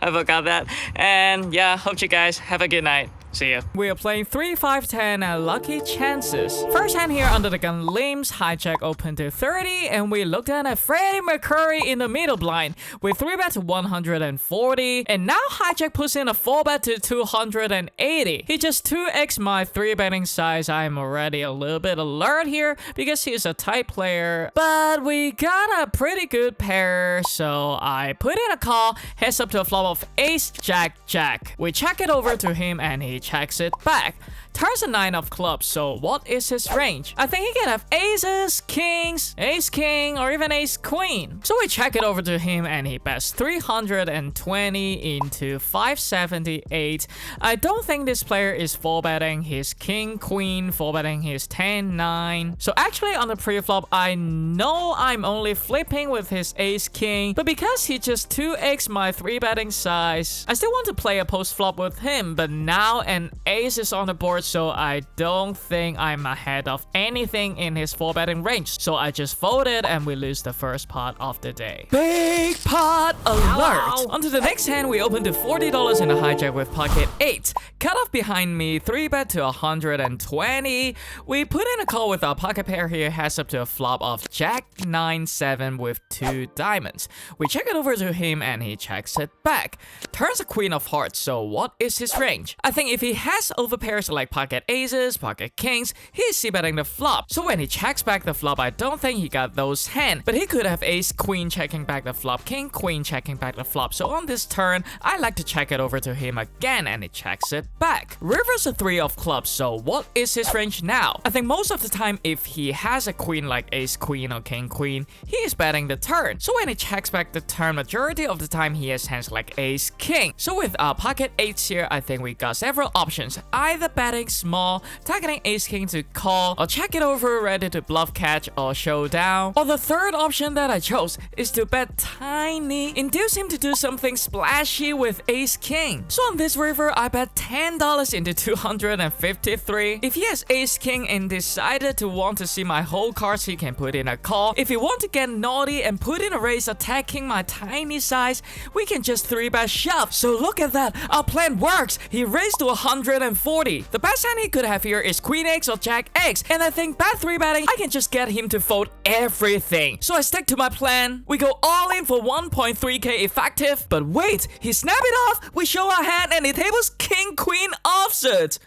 I forgot that. And yeah, hope you guys have a good night. See ya. We are playing 3, 5, 10 and lucky chances. First hand here under the gun limps, hijack open to 30, and we looked at a Freddie Mercury in the middle blind with 3-bet to 140, and now hijack puts in a 4-bet to 280. He just 2x my 3-betting size. I'm already a little bit alert here because he's a tight player, but we got a pretty good pair, so I put in a call, heads up to a flop of ace, jack, jack. We check it over to him and he checks it back. Turns a 9 of clubs, so what is his range? I think he can have aces, kings, ace king, or even ace queen. So we check it over to him and he bets 320 into 578. I don't think this player is 4-betting his king, queen, 4-betting his 10, 9. So actually on the pre-flop, I know I'm only flipping with his ace king, but because he just 2x my 3-betting size, I still want to play a post-flop with him, but now an ace is on the board, so I don't think I'm ahead of anything in his 4-betting range. So I just folded and we lose the first pot of the day. Big pot alert! On to the next hand, we opened to $40 in a hijack with pocket 8. Cut off behind me, 3-bet to 120. We put in a call with our pocket pair here, heads up to a flop of jack 9, 7 with 2 diamonds. We check it over to him and he checks it back. Turns a queen of hearts, so what is his range? I think if he has overpairs like pocket aces, pocket kings, he's c-betting the flop. So when he checks back the flop, I don't think he got those hand, but he could have ace queen checking back the flop, king queen checking back the flop. So on this turn, I like to check it over to him again and he checks it back. River's a 3 of clubs, so what is his range now? I think most of the time if he has a queen like ace queen or king queen, he is betting the turn. So when he checks back the turn, majority of the time he has hands like ace king. So with our pocket 8s here, I think we got several options. Either betting small, targeting ace king to call, or check it over ready to bluff catch or showdown. Or the third option that I chose is to bet tiny, induce him to do something splashy with ace king. So on this river, I bet $10 into 253. If he has ace king and decided to want to see my whole cards, he can put in a call. If he want to get naughty and put in a raise attacking my tiny size, we can just 3-bet shove. So look at that, our plan works. He raised to 140. The best hand he could have here is queen x or jack x, and I think by 3-betting, I can just get him to fold everything. So I stick to my plan. We go all in for 1.3k effective, but wait, he snapped it off. We show our hand and the table's king queen offsuit.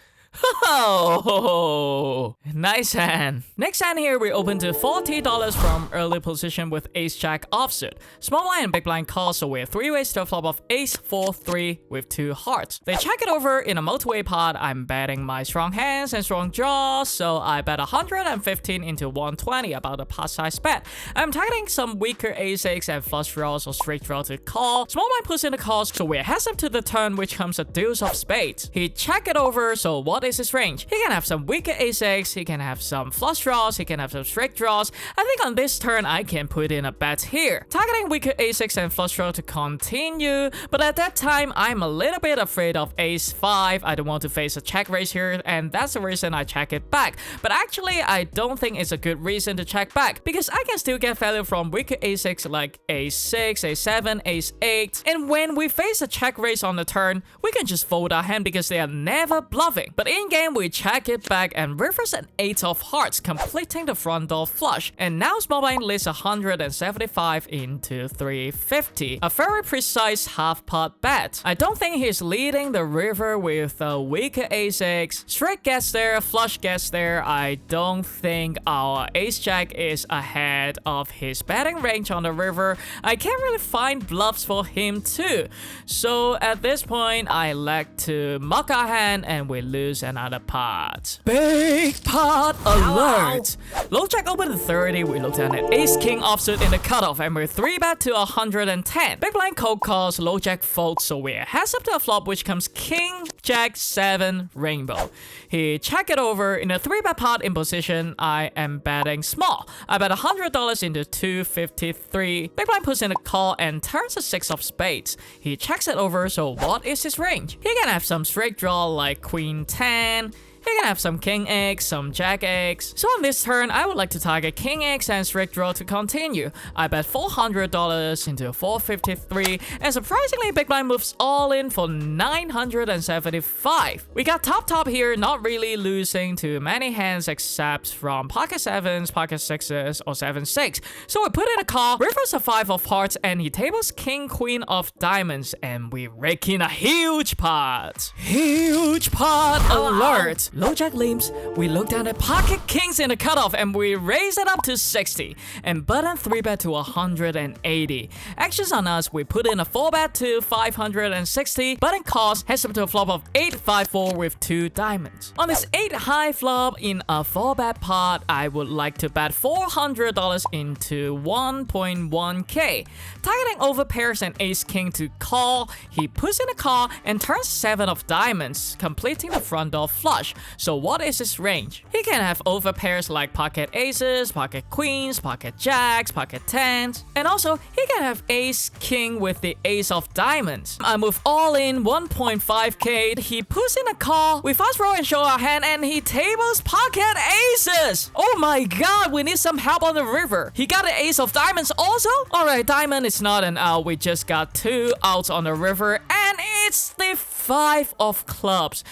Oh, nice hand. Next hand here, we open to $40 from early position with ace jack offsuit. Small blind and big blind call, so we're 3 ways to a flop of ace 4 3 with 2 hearts. They check it over in a multi-way pot. I'm betting my strong hands and strong draws, so I bet 115 into 120, about a pot size bet. I'm targeting some weaker ace-6 and flush draws or straight draw to call. Small blind puts in the calls, so we're heads up to the turn, which comes a deuce of spades. He check it over, so what is his range? He can have some weaker ace-6, he can have some flush draws, he can have some straight draws. I think on this turn, I can put in a bet here. Targeting weaker ace-6 and flush draw to continue, but at that time, I'm a little bit afraid of ace-5. I don't want to face a check raise here, and that's the reason I check it back. But actually, I don't think it's a good reason to check back, because I can still get value from weaker ace-6 like ace-6, ace-7, ace-8. And when we face a check raise on the turn, we can just fold our hand because they are never bluffing. But in game, we check it back and reverse an 8 of hearts, completing the front door flush. And now small blind lists 175 into 350. A very precise half pot bet. I don't think he's leading the river with a weaker ace-6. Straight gets there, flush gets there. I don't think our ace-jack is ahead of his betting range on the river. I can't really find bluffs for him too. So at this point, I like to muck our hand and we lose another pot. Big pot alert! Low jack open to 30. We looked at an ace king offsuit in the cutoff and we're 3-bet to 110. Big blind cold calls, low jack folds, so we're heads up to a flop which comes king, jack, 7, rainbow. He check it over in a 3-bet pot in position. I am betting small. I bet $100 into 253. Big blind puts in a call and turns a 6 of spades. He checks it over, so what is his range? He can have some straight draw like queen 10. He You can have some king X, some jack X. So on this turn, I would like to target king X and strict draw to continue. I bet $400 into 453, and surprisingly, big blind moves all in for 975. We got top here, not really losing to many hands except from pocket 7s, pocket 6s, or 7-6. So we put in a call, rivers a 5 of hearts, and he tables king queen of diamonds, and we rake in a huge pot. Huge pot alert! Low jack limps, we look down at pocket kings in the cutoff, and we raise it up to 60, and button 3-bet to 180. Actions on us, we put in a 4-bet to 560, button calls, heads up to a flop of 8-5-4 with 2 diamonds. On this 8-high flop in a 4-bet pot, I would like to bet $400 into 1.1k. Targeting overpairs and ace-king to call, he puts in a call and turns 7 of diamonds, completing the front door flush. So what is his range? He can have overpairs like pocket aces, pocket queens, pocket jacks, pocket 10s, and also he can have ace-king with the ace of diamonds. I move all in 1.5k, he puts in a call, we fast roll and show our hand, and he tables pocket aces! Oh my god, we need some help on the river. He got an ace of diamonds also? Alright, diamond is not an out, we just got 2 outs on the river, and it's the 5 of clubs.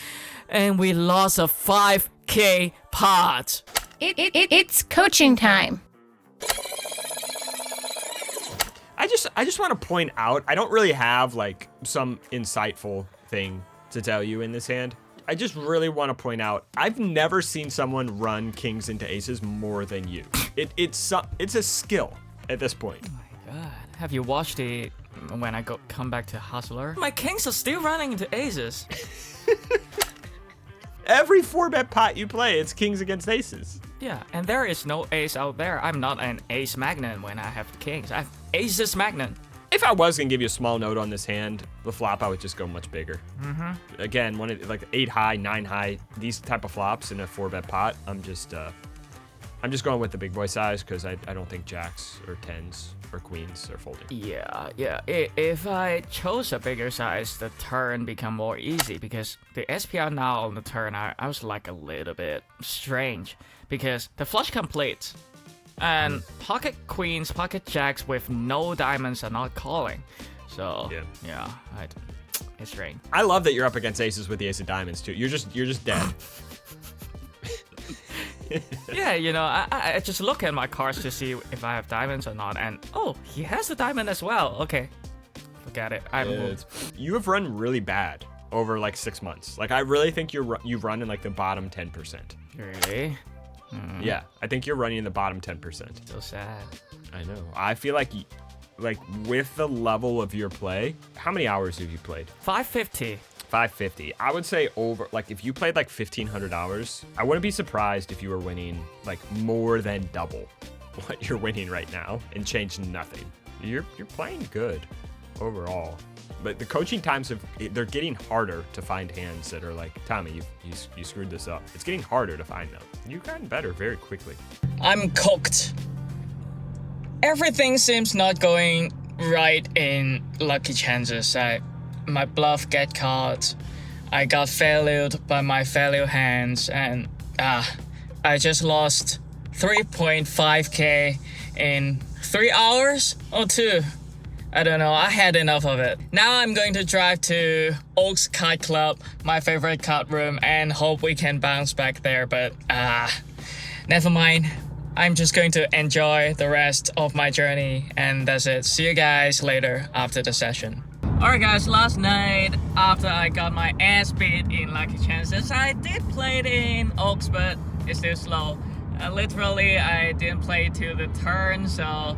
And we lost a 5k pot. It's coaching time. I just want to point out, I don't really have like some insightful thing to tell you in this hand. I just really want to point out, I've never seen someone run kings into aces more than you. It's a skill at this point. Oh my god. Have you watched it when I come back to Hustler? My kings are still running into aces. Every 4-bet pot you play, it's kings against aces. Yeah, and there is no ace out there. I'm not an ace magnet when I have kings. I have aces magnet. If I was gonna give you a small note on this hand, the flop I would just go much bigger. Again, like 8 high, 9 high, these type of flops in a 4-bet pot, I'm just going with the big boy size because I don't think jacks or 10s or queens are folding. Yeah. If I chose a bigger size, the turn become more easy because the SPR now on the turn, I was like a little bit strange because the flush completes and pocket queens, pocket jacks with no diamonds are not calling. So yeah, it's strange. I love that you're up against aces with the ace of diamonds too. You're just dead. Yeah, you know, I just look at my cards to see if I have diamonds or not, and oh, he has a diamond as well. Okay, forget it. You have run really bad over like 6 months. Like I really think you've run in like the bottom 10%. Really? Yeah, I think you're running in the bottom 10%. So sad. I know. I feel like with the level of your play, how many hours have you played? 550. 550. I would say over, like if you played like 1,500 hours, I wouldn't be surprised if you were winning like more than double what you're winning right now and changed nothing. You're playing good overall. But the coaching times they're getting harder to find hands that are like, Tommy, you screwed this up. It's getting harder to find them. You've gotten better very quickly. I'm cooked. Everything seems not going right in Lucky Chances. My bluff get caught. I got failured by my failure hands, and I just lost 3.5k in 3 hours or 2. I don't know, I had enough of it. Now I'm going to drive to Oaks Kite Club, my favorite card room, and hope we can bounce back there, but never mind. I'm just going to enjoy the rest of my journey, and that's it. See you guys later after the session. Alright guys, last night after I got my ass beat in Lucky Chances, I did play it in Oaks, but it's still slow. Literally, I didn't play to the turn, so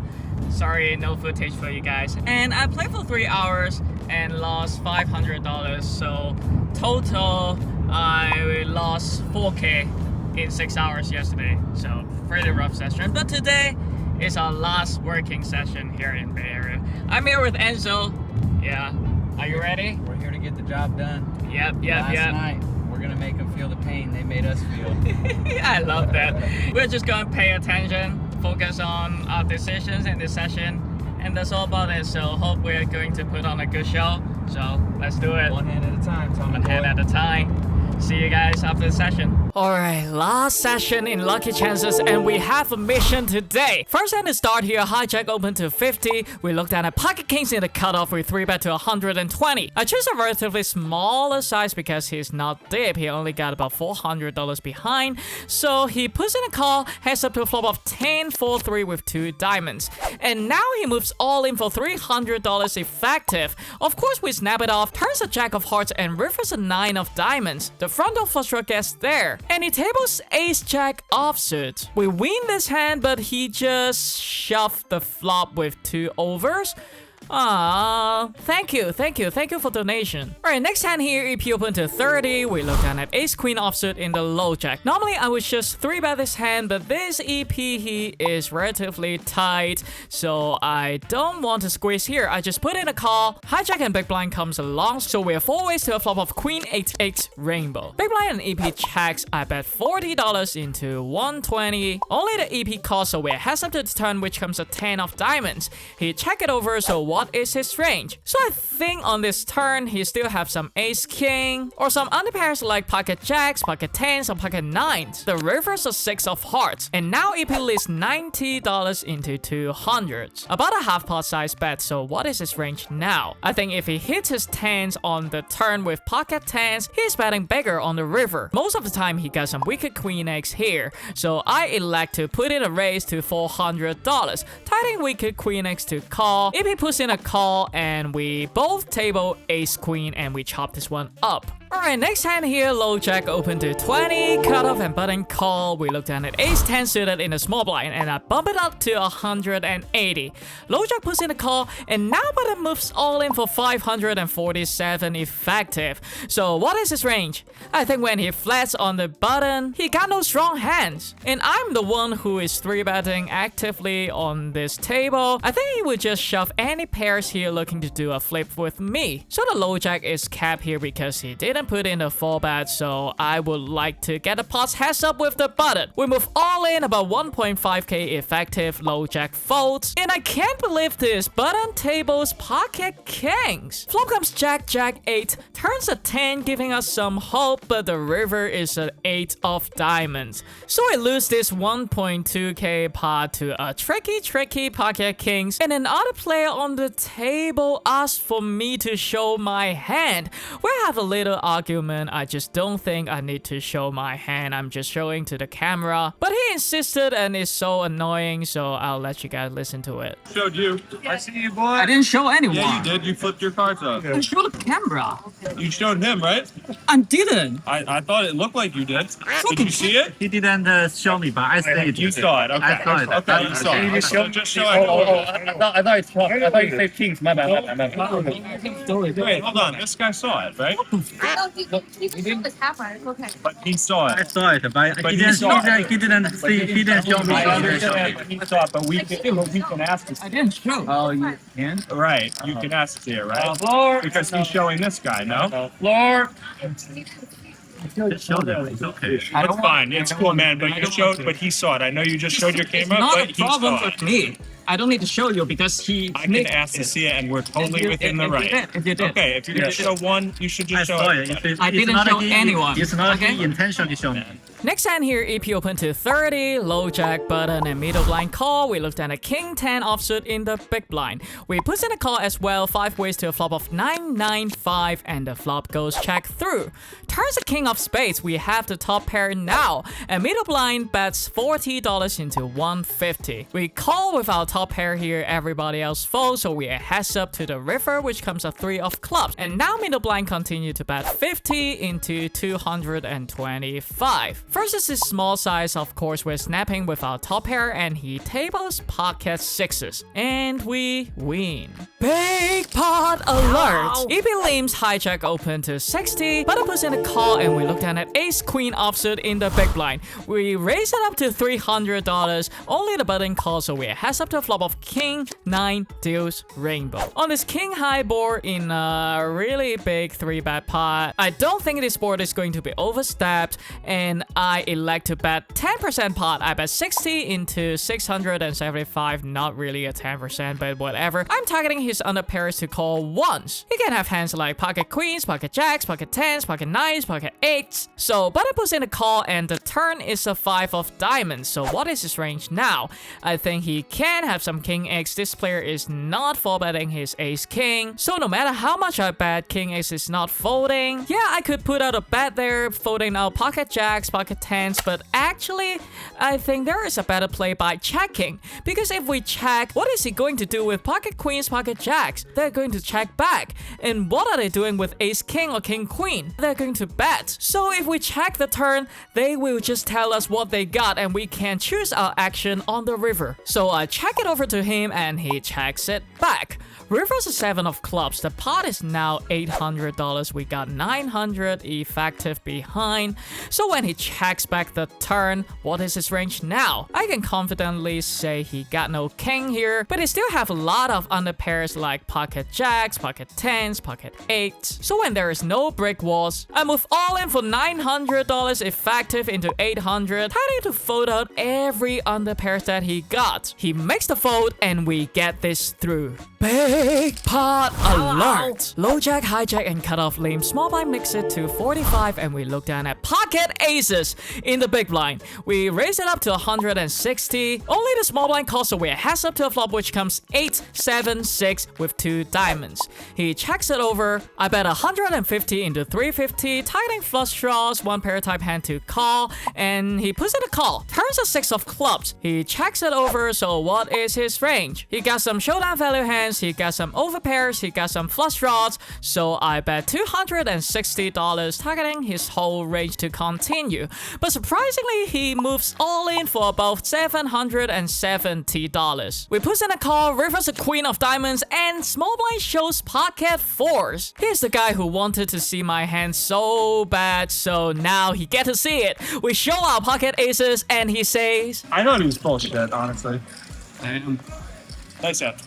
sorry, no footage for you guys. And I played for 3 hours and lost $500, so total I lost 4k in 6 hours yesterday. So pretty rough session, but today is our last working session here in Bay Area. I'm here with Enzo. Yeah, are you ready? We're here to get the job done. Yep. Last night, we're gonna make them feel the pain they made us feel. I love that. We're just gonna pay attention, focus on our decisions in this session, and that's all about it. So hope we're going to put on a good show. So let's do it. One hand at a time, Tommy. One hand at a time. See you guys after the session. Alright, last session in Lucky Chances, and we have a mission today. First hand to start here, hijack open to 50. We looked at pocket kings in the cutoff with 3-bet to 120. I chose a relatively smaller size because he's not deep. He only got about $400 behind. So he puts in a call, heads up to a flop of 10-4-3 with 2 diamonds. And now he moves all in for $300 effective. Of course, we snap it off, turns a jack of hearts, and rivers a 9 of diamonds. The frontal flush draw gets there. And he tables ace-jack offsuit. We win this hand, but he just shoved the flop with 2 overs. Thank you for donation. Alright, next hand here, EP open to 30. We look down at ace-queen offsuit in the low jack. Normally, I would just 3-bet this hand, but this EP, he is relatively tight, so I don't want to squeeze here. I just put in a call. Hijack and big blind comes along, so we're 4 ways to a flop of queen 8-8 rainbow. Big blind and EP checks. I bet $40 into 120. Only the EP calls, so we're heads up to the turn, which comes a 10 of diamonds. He check it over, so what is his range? So I think on this turn, he still have some ace-king or some underpairs like pocket jacks, pocket 10s, or pocket 9s. The reverse a 6 of hearts. And now EP leads $90 into 200s. About a half pot size bet, so what is his range now? I think if he hits his 10s on the turn with pocket 10s, he's betting bigger on the river. Most of the time, he got some wicked queen eggs here. So I elect to put in a raise to $400. Tightening wicked queen eggs to call. EP puts in a call, and we both table ace queen, and we chop this one up. Alright, next hand here, low jack open to 20, cutoff and button call. We look down at ace 10 suited in the small blind, and I bump it up to 180. Low jack puts in a call, and now button moves all in for 547 effective. So what is his range? I think when he flats on the button, he got no strong hands. And I'm the one who is 3-betting actively on this table. I think he would just shove any pairs here looking to do a flip with me. So the low jack is capped here because he didn't put in a 4-bet, so I would like to get a pot's heads up with the button. We move all in about 1.5k effective. Low jack folds, and I can't believe this. Button tables pocket kings. Flop comes jack 8, turns a 10, giving us some hope, but the river is an 8 of diamonds. So I lose this 1.2k pot to a tricky pocket kings, and another player on the table asked for me to show my hand. We have a little argument. I just don't think I need to show my hand. I'm just showing to the camera, but he insisted, and it's so annoying, so I'll let you guys listen to it. Showed you. I see you, boy. I didn't show anyone. Yeah, you did. You flipped your cards up. I showed the camera. You showed him, right? I didn't. I thought it looked like you did. Did you see it? He didn't show me, but I see it. You saw it. Okay. I saw it. Okay, you saw it. You So just show it. I thought it's I thought you said kings. My bad. Wait, hold on. This guy saw it, right? You can show the camera. It's okay. But he saw I it. saw it, but But he he didn't saw it. he didn't see. He didn't show me. He saw it, but we can ask to see I didn't show. Oh, you can? it. Right. You can ask to see it, right? Because he's showing this guy, no? Just show them. It's okay. That's fine. It's cool, man. But you showed, but he saw it. I know you just showed your camera, Not but a he problem saw it. with me. I don't need to show you because he. I can ask to see it, and we're totally within the right. If you did. Okay, if you're gonna show one, you should I just show saw it. it. I didn't show anyone. It's not Okay? he intentionally show me. Next hand here, EP open to 30, low jack button and middle blind call. We looked at a king 10 offsuit in the big blind. We put in a call as well, 5 ways to a flop of 9-9-5, and the flop goes check through. Turns a king of spades. We have the top pair now, and middle blind bets $40 into 150. We call with our top pair here, everybody else folds, so we heads up to the river, which comes a 3 of clubs. And now middle blind continue to bet 50 into 225. First is this small size, of course, we're snapping with our top pair, and he tables pocket 6s. And we win. Big pot alert! EP leans hijack open to 60, but it puts in a call, and we look down at ace queen offsuit in the big blind. We raise it up to $300, only the button calls, so we heads up to a flop of king 9 deuce rainbow. On this king high board in a really big 3-bet pot, I don't think this board is going to be overstepped, and I elect to bet 10% pot. I bet 60 into 675, not really a 10%, but whatever. I'm targeting his underpairs to call once. He can have hands like pocket queens, pocket jacks, pocket tens, pocket nines, pocket eights. So button puts in a call and the turn is a 5 of diamonds. So what is his range now? I think he can have some king x. This player is not 4-betting his ace king. So no matter how much I bet, king x is not folding. Yeah, I could put out a bet there, folding out pocket jacks, pocket tens, but actually, I think there is a better play by checking. Because if we check, what is he going to do with pocket queens, pocket jacks? They're going to check back. And what are they doing with ace king or king queen? They're going to bet. So if we check the turn, they will just tell us what they got and we can choose our action on the river. So I check it over to him and he checks it back. River's a 7 of clubs. The pot is now $800. We got 900 effective behind. So when he checks back the turn, what is his range now? I can confidently say he got no king here, but he still have a lot of underpairs like pocket jacks, pocket tens, pocket eights. So when there is no brick walls, I move all in for $900 effective into 800, trying to fold out every underpair that he got. He makes the fold and we get this through. Big pot alert! Low jack, hijack, and cut off lame. Small blind mix it to 45 and we look down at pocket aces in the big blind. We raise it up to 160. Only the small blind calls, so we're heads up to a flop which comes 8, 7, 6 with 2 diamonds. He checks it over. I bet 150 into 350, targeting flush draws, 1 pair type hand to call, and he puts in a call. Turns a 6 of clubs. He checks it over, so what is his range? He got some showdown value hands, he got some overpairs, he got some flush draws, so I bet $260, targeting his whole range to continue. But surprisingly, he moves all in for about $770. We put in a call, river's a queen of diamonds, and small blind shows pocket fours. Here's the guy who wanted to see my hand so bad, so now he get to see it. We show our pocket aces, and he says, I thought he was bullshit, honestly. Nice out.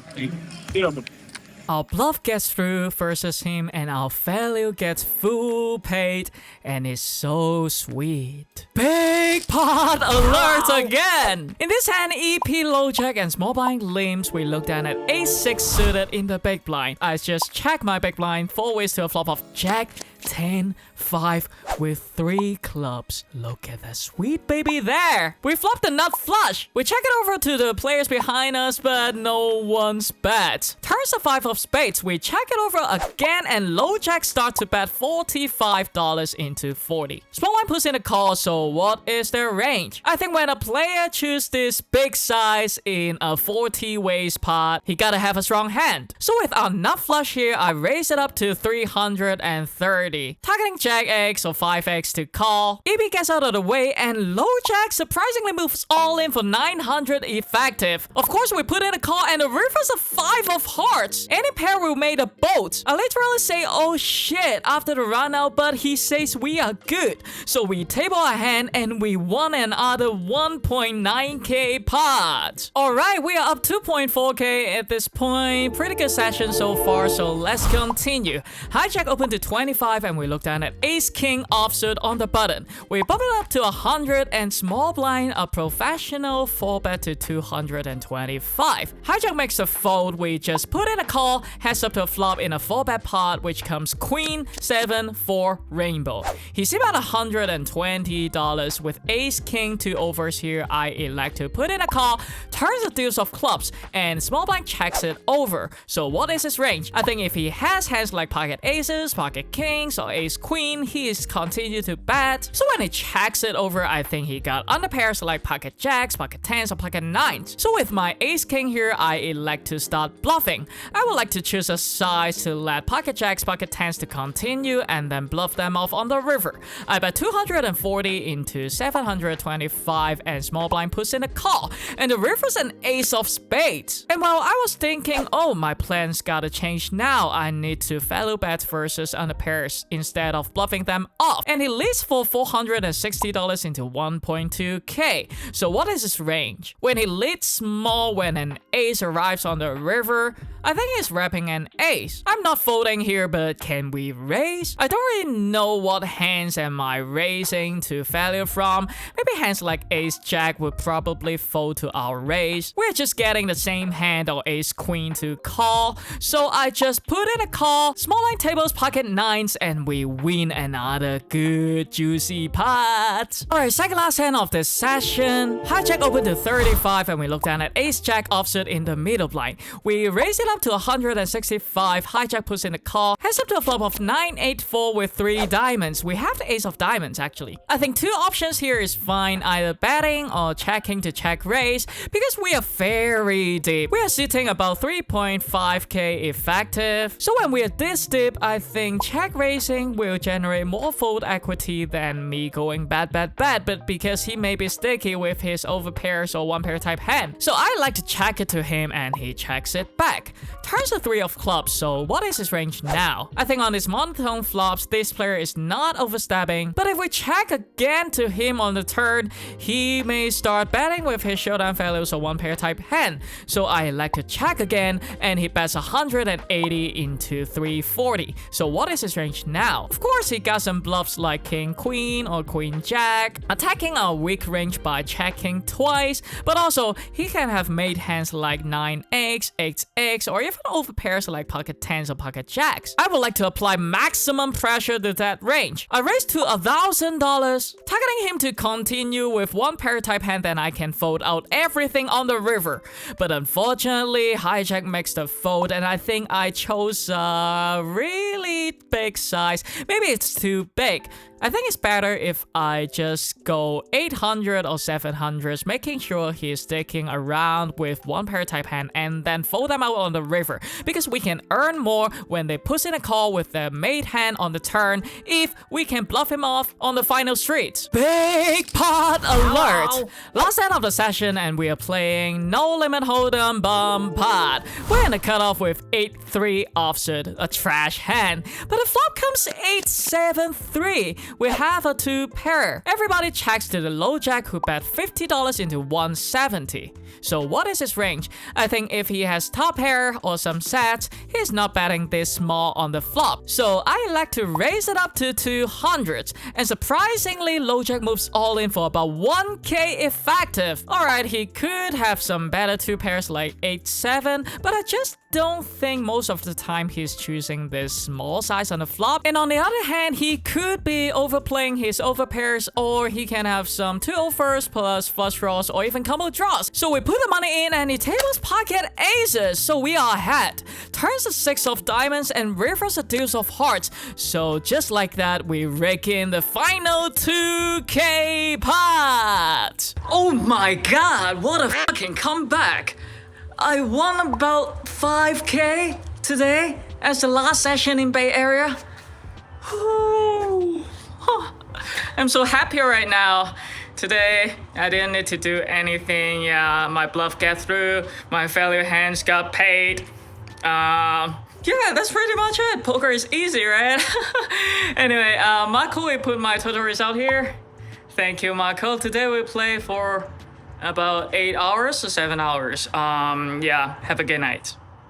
our bluff gets through versus him and our value gets full paid and it's so sweet. Big pot alert again! In this hand, EP low jack and small blind limps, we look down at ace-6 suited in the big blind. I just check my big blind, 4 ways to a flop of jack, 10, 5 with 3 clubs. Look at that sweet baby there. We flop the nut flush. We check it over to the players behind us, but no one's bet. Turns a 5 of spades. We check it over again and low jack start to bet $45 into 40. Small blind puts in a call, so what is their range? I think when a player chooses this big size in a 40 ways pot, he gotta have a strong hand. So with our nut flush here, I raise it up to 330. Targeting jack X or 5x to call. EB gets out of the way and low jack surprisingly moves all in for 900 effective. Of course, we put in a call and the river's a 5 of hearts. Any pair will make a boat. I literally say, oh shit, after the run out, but he says we are good. So we table our hand and we won another 1.9k pot. Alright, we are up 2.4k at this point. Pretty good session so far, so let's continue. Hijack open to 25 and we look down at ace king offsuit on the button. We bump it up to 100 and small blind a professional 4-bet to 225. Hijack makes a fold. We just put in a call, heads up to a flop in a 4-bet pot, which comes queen 7 4 rainbow. He's about $120 with ace king 2 overs here. I elect to put in a call, turns the deuce of clubs, and small blind checks it over. So what is his range? I think if he has hands like pocket aces, pocket kings, or ace queen, he is continue to bet. So when he checks it over, I think he got underpairs like pocket jacks, pocket tens, or pocket nines. So with my ace king here, I elect to start bluffing. I would like to choose a size to let pocket jacks, pocket tens to continue and then bluff them off on the river. I bet 240 into 725 and small blind puts in a call. And the river's an ace of spades. And while I was thinking, oh, my plans gotta change now, I need to value bet versus underpairs instead of bluffing them off. And he leads for $460 into 1.2k. So what is his range? When he leads small when an ace arrives on the river, I think he's repping an ace. I'm not folding here, but can we raise? I don't really know what hands am I raising to value from. Maybe hands like ace jack would probably fold to our raise. We're just getting the same hand or ace queen to call. So I just put in a call, small line tables, pocket nines, and we win another good juicy pot. Alright, second last hand of this session. Hijack open to 35 and we look down at ace jack offsuit in the middle blind. We raise it up to 165. Hijack puts in the call. Heads up to a flop of 9-8-4 with 3 diamonds. We have the ace of diamonds actually. I think 2 options here is fine, either betting or checking to check raise because we are very deep. We are sitting about 3.5k effective. So when we are this deep, I think check raising will generate more fold equity than me going bet. But because he may be sticky with his overpairs or one pair type hand. So I like to check it to him and he checks it back. Turns the 3 of clubs, so what is his range now? I think on his monotone flops, this player is not overstepping. But if we check again to him on the turn, he may start betting with his showdown values or one pair type hand. So I like to check again and he bets 180 into 340. So what is his range now? Of course, he got some bluffs like king queen or queen jack, attacking our weak range by checking twice, but also he can have made hands like 9x, 8x, or even overpairs like pocket 10s or pocket jacks. I would like to apply maximum pressure to that range. I raised to $1,000, targeting him to continue with one pair type hand, then I can fold out everything on the river. But unfortunately, hijack makes the fold, and I think I chose a really big size. Maybe it's too big. I think it's better if I just go 800 or 700s, making sure he's sticking around with one pair type hand and then fold them out on the river, because we can earn more when they push in a call with their made hand on the turn if we can bluff him off on the final streets. Big pot alert! Ow. Last hand of the session and we are playing no limit hold'em bum pot. We're in the cutoff with 8-3 offsuit, a trash hand, but the flop comes 8-7-3. We have a 2 pair. Everybody checks to the low jack who bet $50 into 170. So what is his range? I think if he has top pair or some sets, he's not betting this small on the flop. So I like to raise it up to 200. And surprisingly, low jack moves all in for about 1k effective. Alright, he could have some better 2 pairs like 8-7, but I just don't think most of the time he's choosing this small size on the flop. And on the other hand, he could be overplaying his overpairs, or he can have some 2 overs plus flush draws or even combo draws. So we put the money in and he tables pocket aces, so we are ahead. Turns the 6 of diamonds and rivers the deuce of hearts. So just like that, we rake in the final 2k pot. Oh my god, what a fucking comeback. I won about 5k today as the last session in Bay Area. I'm so happy right now. Today, I didn't need to do anything. Yeah, my bluff get through. My value hands got paid. Yeah, that's pretty much it. Poker is easy, right? Anyway, Marco will put my total result here. Thank you, Marco. Today we play for about 8 hours or 7 hours. Yeah, have a good night.